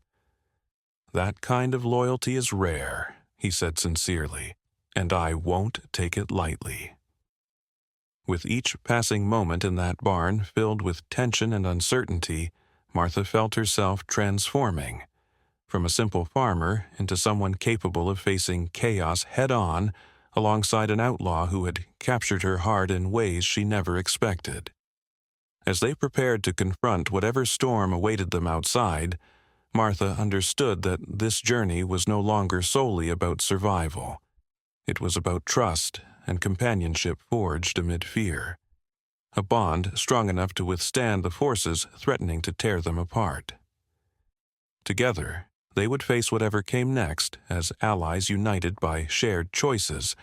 Speaker 1: "That kind of loyalty is rare," he said sincerely, "and I won't take it lightly." With each passing moment in that barn filled with tension and uncertainty, Martha felt herself transforming, from a simple farmer into someone capable of facing chaos head-on alongside an outlaw who had captured her heart in ways she never expected. As they prepared to confront whatever storm awaited them outside, Martha understood that this journey was no longer solely about survival. It was about trust and companionship forged amid fear, a bond strong enough to withstand the forces threatening to tear them apart. Together, they would face whatever came next as allies united by shared choices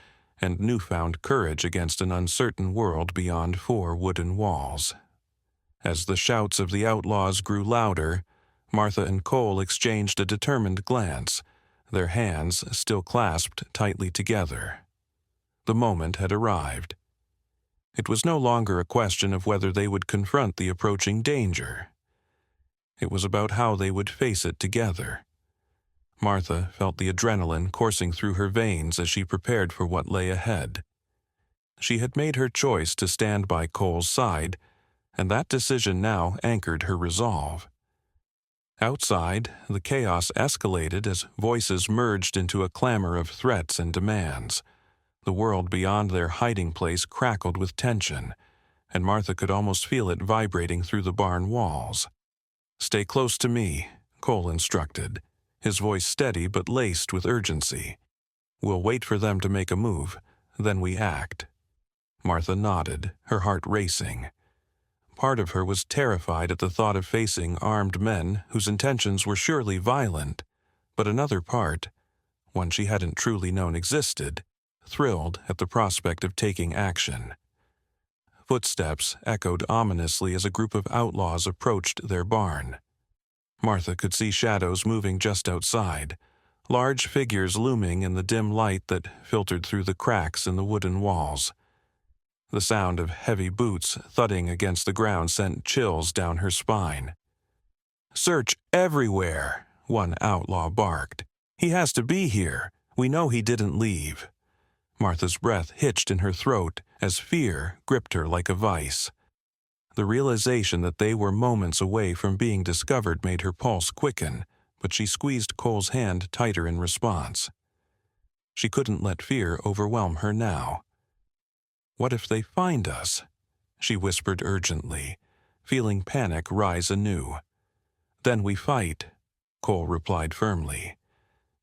Speaker 1: and newfound courage against an uncertain world beyond four wooden walls. As the shouts of the outlaws grew louder, Martha and Cole exchanged a determined glance, their hands still clasped tightly together. The moment had arrived. It was no longer a question of whether they would confront the approaching danger. It was about how they would face it together. Martha felt the adrenaline coursing through her veins as she prepared for what lay ahead. She had made her choice to stand by Cole's side, and that decision now anchored her resolve. Outside, the chaos escalated as voices merged into a clamor of threats and demands. The world beyond their hiding place crackled with tension, and Martha could almost feel it vibrating through the barn walls. "Stay close to me," Cole instructed, his voice steady but laced with urgency. "We'll wait for them to make a move, then we act." Martha nodded, her heart racing. Part of her was terrified at the thought of facing armed men whose intentions were surely violent, but another part, one she hadn't truly known existed, thrilled at the prospect of taking action. Footsteps echoed ominously as a group of outlaws approached their barn. Martha could see shadows moving just outside, large figures looming in the dim light that filtered through the cracks in the wooden walls. The sound of heavy boots thudding against the ground sent chills down her spine. "Search everywhere," one outlaw barked. "He has to be here. We know he didn't leave." Martha's breath hitched in her throat as fear gripped her like a vice. The realization that they were moments away from being discovered made her pulse quicken, but she squeezed Cole's hand tighter in response. She couldn't let fear overwhelm her now. "What if they find us?" she whispered urgently, feeling panic rise anew. "Then we fight," Cole replied firmly,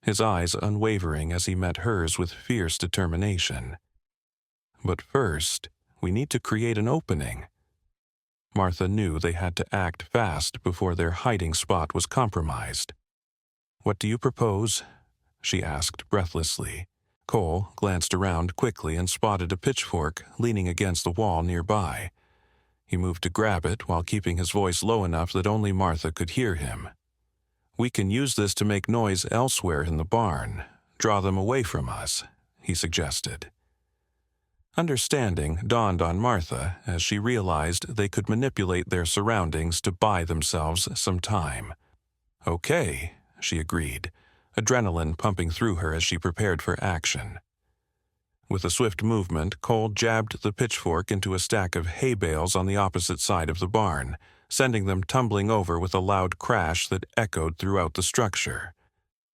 Speaker 1: his eyes unwavering as he met hers with fierce determination. "But first, we need to create an opening." Martha knew they had to act fast before their hiding spot was compromised. "What do you propose?" she asked breathlessly. Cole glanced around quickly and spotted a pitchfork leaning against the wall nearby. He moved to grab it while keeping his voice low enough that only Martha could hear him. "We can use this to make noise elsewhere in the barn, draw them away from us," he suggested. Understanding dawned on Martha as she realized they could manipulate their surroundings to buy themselves some time. Okay, she agreed, adrenaline pumping through her as she prepared for action. With a swift movement, Cole jabbed the pitchfork into a stack of hay bales on the opposite side of the barn, sending them tumbling over with a loud crash that echoed throughout the structure.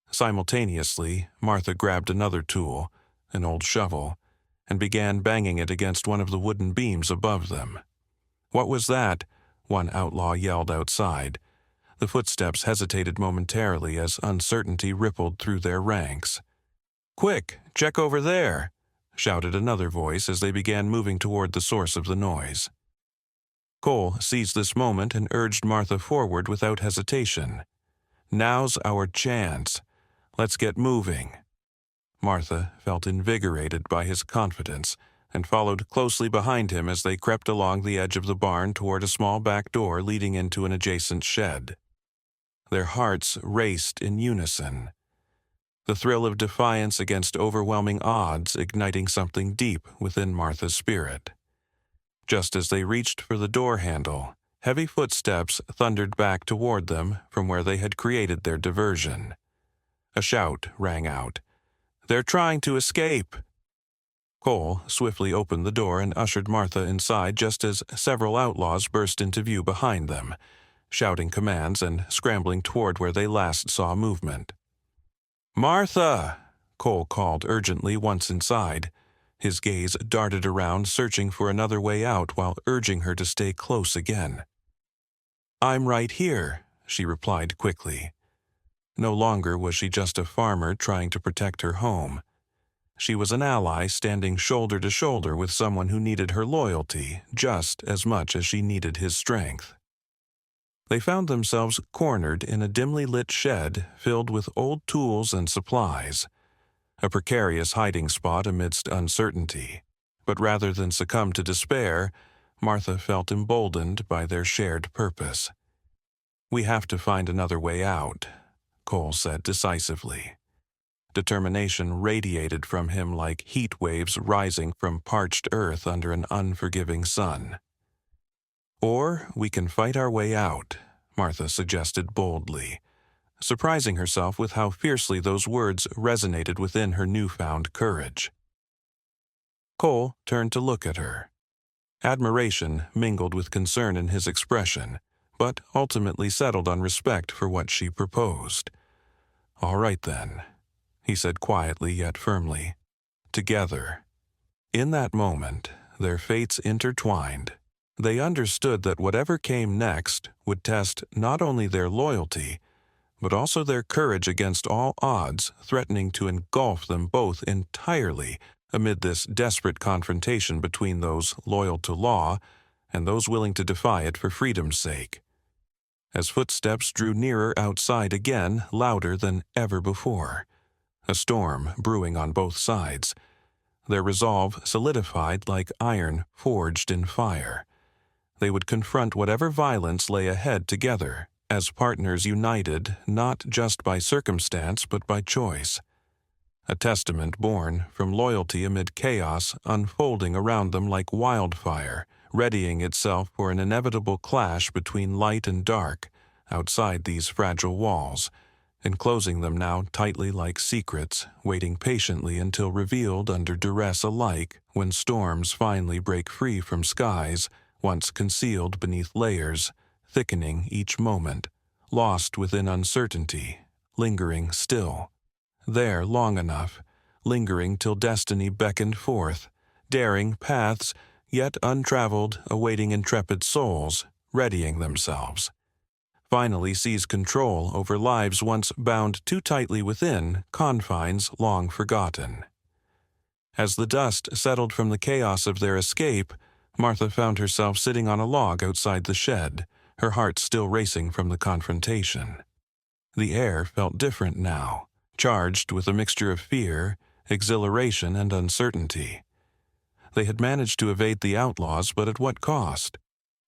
Speaker 1: Simultaneously, Martha grabbed another tool, an old shovel, and began banging it against one of the wooden beams above them. "What was that?" one outlaw yelled outside. The footsteps hesitated momentarily as uncertainty rippled through their ranks. "Quick, check over there!" shouted another voice as they began moving toward the source of the noise. Cole seized this moment and urged Martha forward without hesitation. "Now's our chance. Let's get moving." Martha felt invigorated by his confidence and followed closely behind him as they crept along the edge of the barn toward a small back door leading into an adjacent shed. Their hearts raced in unison, the thrill of defiance against overwhelming odds igniting something deep within Martha's spirit. Just as they reached for the door handle, heavy footsteps thundered back toward them from where they had created their diversion. A shout rang out. "They're trying to escape!" Cole swiftly opened the door and ushered Martha inside just as several outlaws burst into view behind them, shouting commands and scrambling toward where they last saw movement. "Martha!" Cole called urgently once inside. His gaze darted around, searching for another way out while urging her to stay close again. "I'm right here," she replied quickly. No longer was she just a farmer trying to protect her home. She was an ally standing shoulder to shoulder with someone who needed her loyalty just as much as she needed his strength. They found themselves cornered in a dimly lit shed filled with old tools and supplies, a precarious hiding spot amidst uncertainty. But rather than succumb to despair, Martha felt emboldened by their shared purpose. "We have to find another way out," Cole said decisively. Determination radiated from him like heat waves rising from parched earth under an unforgiving sun. "Or we can fight our way out," Martha suggested boldly, surprising herself with how fiercely those words resonated within her newfound courage. Cole turned to look at her. Admiration mingled with concern in his expression, but ultimately settled on respect for what she proposed. "All right then," he said quietly yet firmly. "Together." In that moment, their fates intertwined. They understood that whatever came next would test not only their loyalty, but also their courage against all odds threatening to engulf them both entirely amid this desperate confrontation between those loyal to law and those willing to defy it for freedom's sake. As footsteps drew nearer outside again, louder than ever before, a storm brewing on both sides, their resolve solidified like iron forged in fire. They would confront whatever violence lay ahead together, as partners united not just by circumstance but by choice. A testament born from loyalty amid chaos unfolding around them like wildfire, readying itself for an inevitable clash between light and dark outside these fragile walls, enclosing them now tightly like secrets, waiting patiently until revealed under duress alike when storms finally break free from skies once concealed beneath layers, thickening each moment, lost within uncertainty, lingering still. There long enough, lingering till destiny beckoned forth, daring paths yet untraveled, awaiting intrepid souls, readying themselves. Finally seize control over lives once bound too tightly within confines long forgotten. As the dust settled from the chaos of their escape, Martha found herself sitting on a log outside the shed, her heart still racing from the confrontation. The air felt different now, charged with a mixture of fear, exhilaration, and uncertainty. They had managed to evade the outlaws, but at what cost?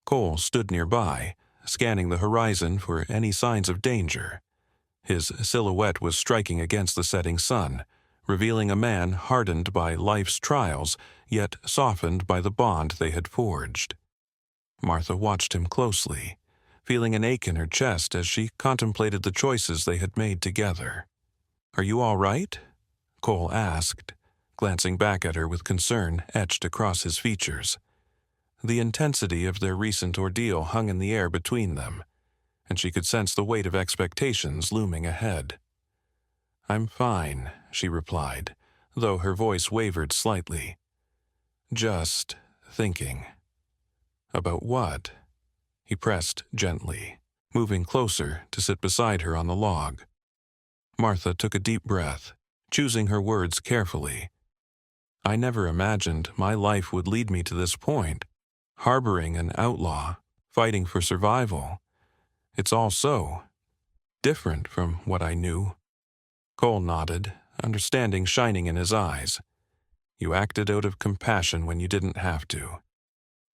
Speaker 1: Cole stood nearby, scanning the horizon for any signs of danger. His silhouette was striking against the setting sun, revealing a man hardened by life's trials, yet softened by the bond they had forged. Martha watched him closely, feeling an ache in her chest as she contemplated the choices they had made together. "Are you all right?" Cole asked, glancing back at her with concern etched across his features. The intensity of their recent ordeal hung in the air between them, and she could sense the weight of expectations looming ahead. "I'm fine," she replied, though her voice wavered slightly. "Just thinking." "About what?" He pressed gently, moving closer to sit beside her on the log. Martha took a deep breath, choosing her words carefully. "I never imagined my life would lead me to this point, harboring an outlaw, fighting for survival. It's all so different from what I knew." Cole nodded, understanding shining in his eyes. "You acted out of compassion when you didn't have to.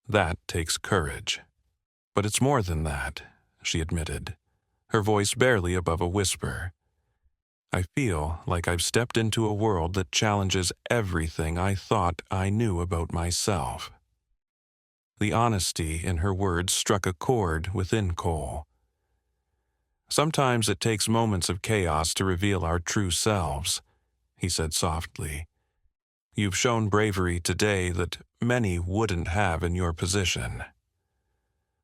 Speaker 1: That takes courage." "But it's more than that," she admitted, her voice barely above a whisper. "I feel like I've stepped into a world that challenges everything I thought I knew about myself." The honesty in her words struck a chord within Cole. "Sometimes it takes moments of chaos to reveal our true selves," he said softly. "You've shown bravery today that many wouldn't have in your position."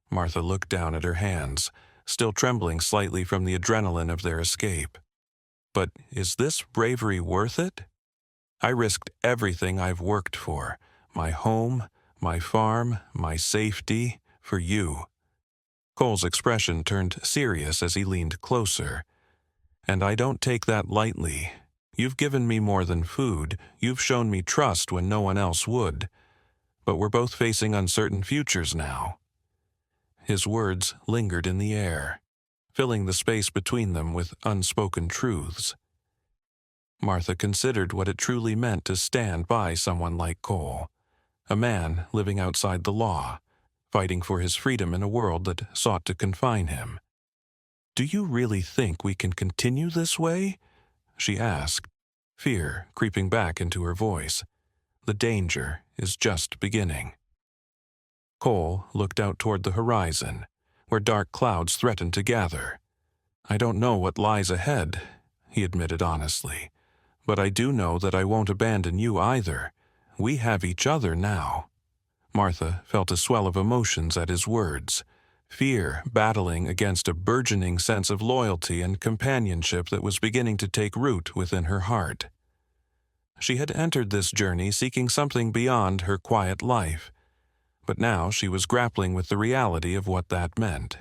Speaker 1: Martha looked down at her hands, still trembling slightly from the adrenaline of their escape. "But is this bravery worth it? I risked everything I've worked for, my home, my farm, my safety, for you." Cole's expression turned serious as he leaned closer. "And I don't take that lightly. You've given me more than food. You've shown me trust when no one else would. But we're both facing uncertain futures now." His words lingered in the air, filling the space between them with unspoken truths. Martha considered what it truly meant to stand by someone like Cole, a man living outside the law, fighting for his freedom in a world that sought to confine him. "Do you really think we can continue this way?" she asked, fear creeping back into her voice. "The danger is just beginning." Cole looked out toward the horizon, where dark clouds threatened to gather. "I don't know what lies ahead," he admitted honestly, "but I do know that I won't abandon you either. We have each other now." Martha felt a swell of emotions at his words, fear battling against a burgeoning sense of loyalty and companionship that was beginning to take root within her heart. She had entered this journey seeking something beyond her quiet life, but now she was grappling with the reality of what that meant.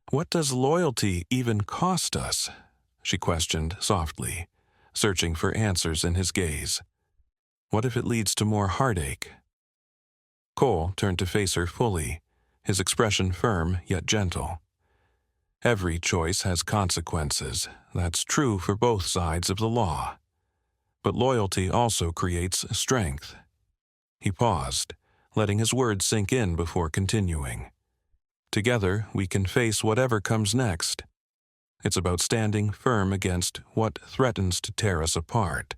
Speaker 1: "What does loyalty even cost us?" she questioned softly, searching for answers in his gaze. "What if it leads to more heartache?" Cole turned to face her fully, his expression firm yet gentle. "Every choice has consequences. That's true for both sides of the law. But loyalty also creates strength." He paused, letting his words sink in before continuing. "Together, we can face whatever comes next. It's about standing firm against what threatens to tear us apart."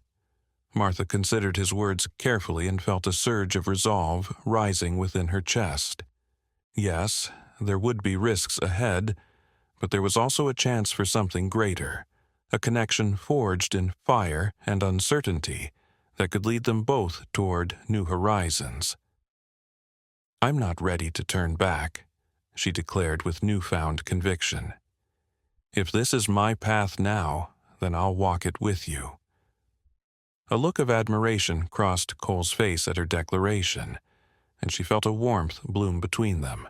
Speaker 1: Martha considered his words carefully and felt a surge of resolve rising within her chest. Yes, there would be risks ahead, but there was also a chance for something greater, a connection forged in fire and uncertainty that could lead them both toward new horizons. "I'm not ready to turn back," she declared with newfound conviction. "If this is my path now, then I'll walk it with you." A look of admiration crossed Cole's face at her declaration, and she felt a warmth bloom between them,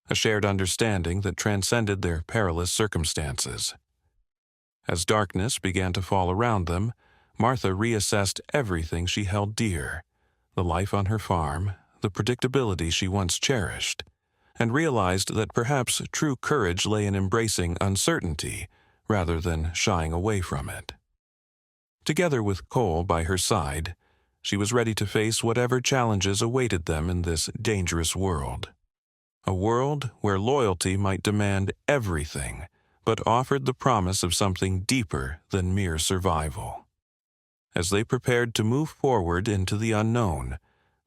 Speaker 1: a shared understanding that transcended their perilous circumstances. As darkness began to fall around them, Martha reassessed everything she held dear, the life on her farm, the predictability she once cherished, and realized that perhaps true courage lay in embracing uncertainty rather than shying away from it. Together with Cole by her side, she was ready to face whatever challenges awaited them in this dangerous world. A world where loyalty might demand everything, but offered the promise of something deeper than mere survival. As they prepared to move forward into the unknown,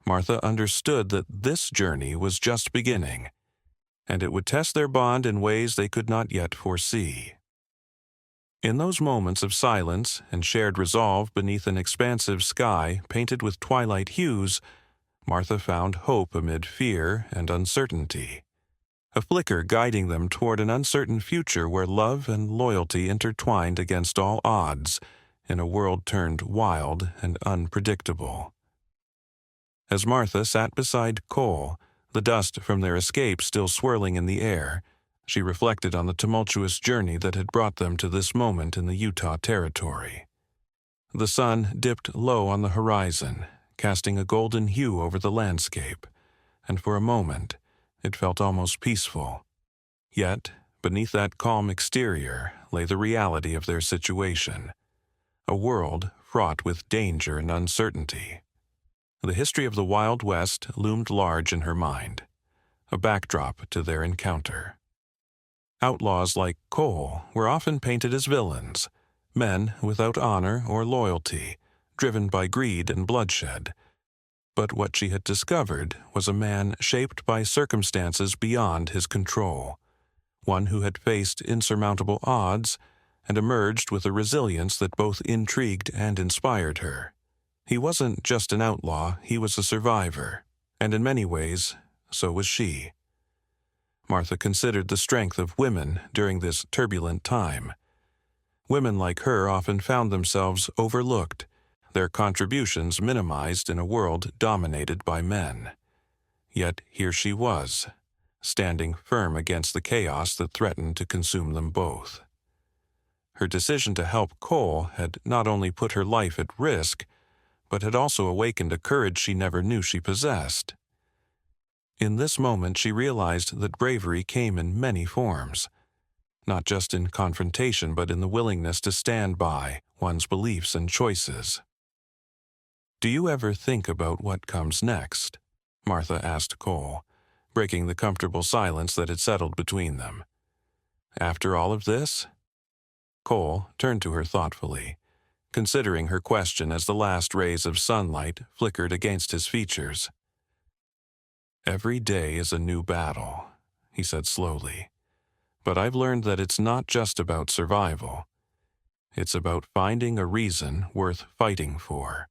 Speaker 1: Martha understood that this journey was just beginning, and it would test their bond in ways they could not yet foresee. In those moments of silence and shared resolve beneath an expansive sky painted with twilight hues, Martha found hope amid fear and uncertainty, a flicker guiding them toward an uncertain future where love and loyalty intertwined against all odds in a world turned wild and unpredictable. As Martha sat beside Cole, the dust from their escape still swirling in the air, she reflected on the tumultuous journey that had brought them to this moment in the Utah Territory. The sun dipped low on the horizon, casting a golden hue over the landscape, and for a moment it felt almost peaceful. Yet, beneath that calm exterior lay the reality of their situation, a world fraught with danger and uncertainty. The history of the Wild West loomed large in her mind, a backdrop to their encounter. Outlaws like Cole were often painted as villains, men without honor or loyalty, driven by greed and bloodshed. But what she had discovered was a man shaped by circumstances beyond his control, one who had faced insurmountable odds and emerged with a resilience that both intrigued and inspired her. He wasn't just an outlaw, he was a survivor, and in many ways, so was she. Martha considered the strength of women during this turbulent time. Women like her often found themselves overlooked, their contributions minimized in a world dominated by men. Yet here she was, standing firm against the chaos that threatened to consume them both. Her decision to help Cole had not only put her life at risk, but had also awakened a courage she never knew she possessed. In this moment she realized that bravery came in many forms, not just in confrontation but in the willingness to stand by one's beliefs and choices. "Do you ever think about what comes next?" Martha asked Cole, breaking the comfortable silence that had settled between them. "After all of this?" Cole turned to her thoughtfully, considering her question as the last rays of sunlight flickered against his features. "Every day is a new battle," he said slowly. "But I've learned that it's not just about survival. It's about finding a reason worth fighting for."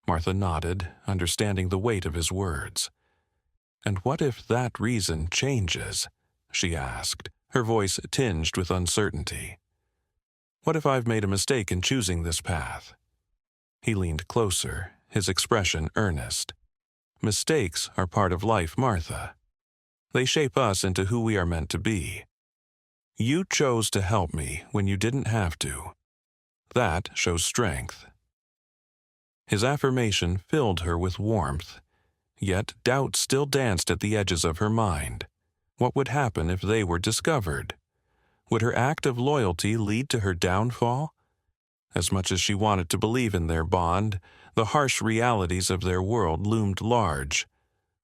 Speaker 1: Martha nodded, understanding the weight of his words. "And what if that reason changes?" she asked, her voice tinged with uncertainty. "What if I've made a mistake in choosing this path?" He leaned closer, his expression earnest. "Mistakes are part of life, Martha. They shape us into who we are meant to be. You chose to help me when you didn't have to. That shows strength." His affirmation filled her with warmth, yet doubt still danced at the edges of her mind. What would happen if they were discovered? Would her act of loyalty lead to her downfall? As much as she wanted to believe in their bond, the harsh realities of their world loomed large,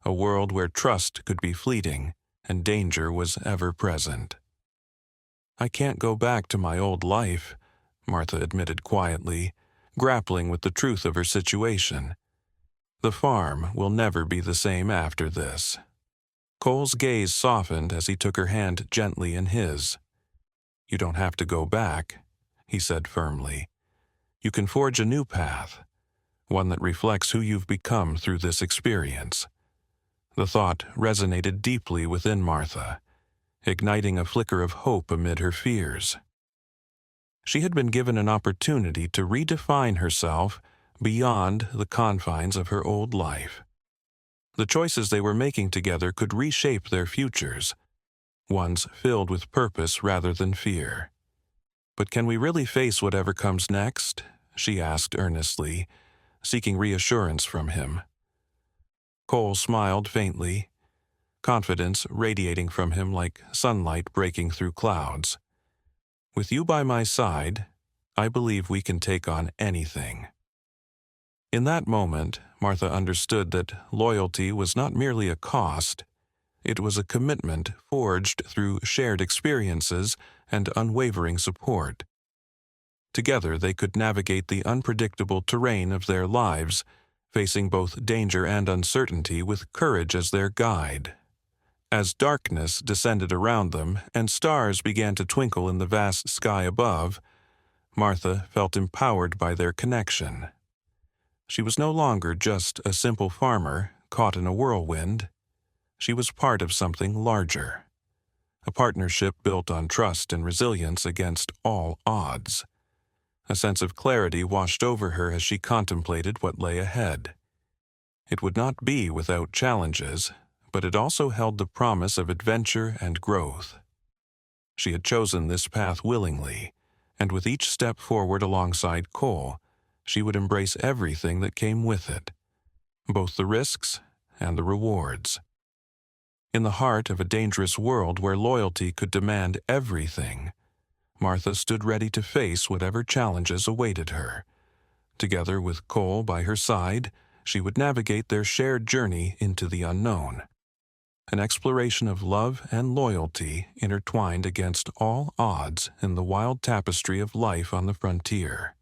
Speaker 1: a world where trust could be fleeting and danger was ever present. "I can't go back to my old life," Martha admitted quietly, grappling with the truth of her situation. "The farm will never be the same after this." Cole's gaze softened as he took her hand gently in his. "You don't have to go back," he said firmly. "You can forge a new path, one that reflects who you've become through this experience." The thought resonated deeply within Martha, igniting a flicker of hope amid her fears. She had been given an opportunity to redefine herself beyond the confines of her old life. The choices they were making together could reshape their futures, ones filled with purpose rather than fear. "But can we really face whatever comes next?" she asked earnestly, seeking reassurance from him. Cole smiled faintly, confidence radiating from him like sunlight breaking through clouds. "With you by my side, I believe we can take on anything." In that moment, Martha understood that loyalty was not merely a cost, it was a commitment forged through shared experiences and unwavering support. Together they could navigate the unpredictable terrain of their lives, facing both danger and uncertainty with courage as their guide. As darkness descended around them and stars began to twinkle in the vast sky above, Martha felt empowered by their connection. She was no longer just a simple farmer caught in a whirlwind. She was part of something larger, a partnership built on trust and resilience against all odds. A sense of clarity washed over her as she contemplated what lay ahead. It would not be without challenges, but it also held the promise of adventure and growth. She had chosen this path willingly, and with each step forward alongside Cole, she would embrace everything that came with it, both the risks and the rewards. In the heart of a dangerous world where loyalty could demand everything, Martha stood ready to face whatever challenges awaited her. Together with Cole by her side, she would navigate their shared journey into the unknown, an exploration of love and loyalty intertwined against all odds in the wild tapestry of life on the frontier.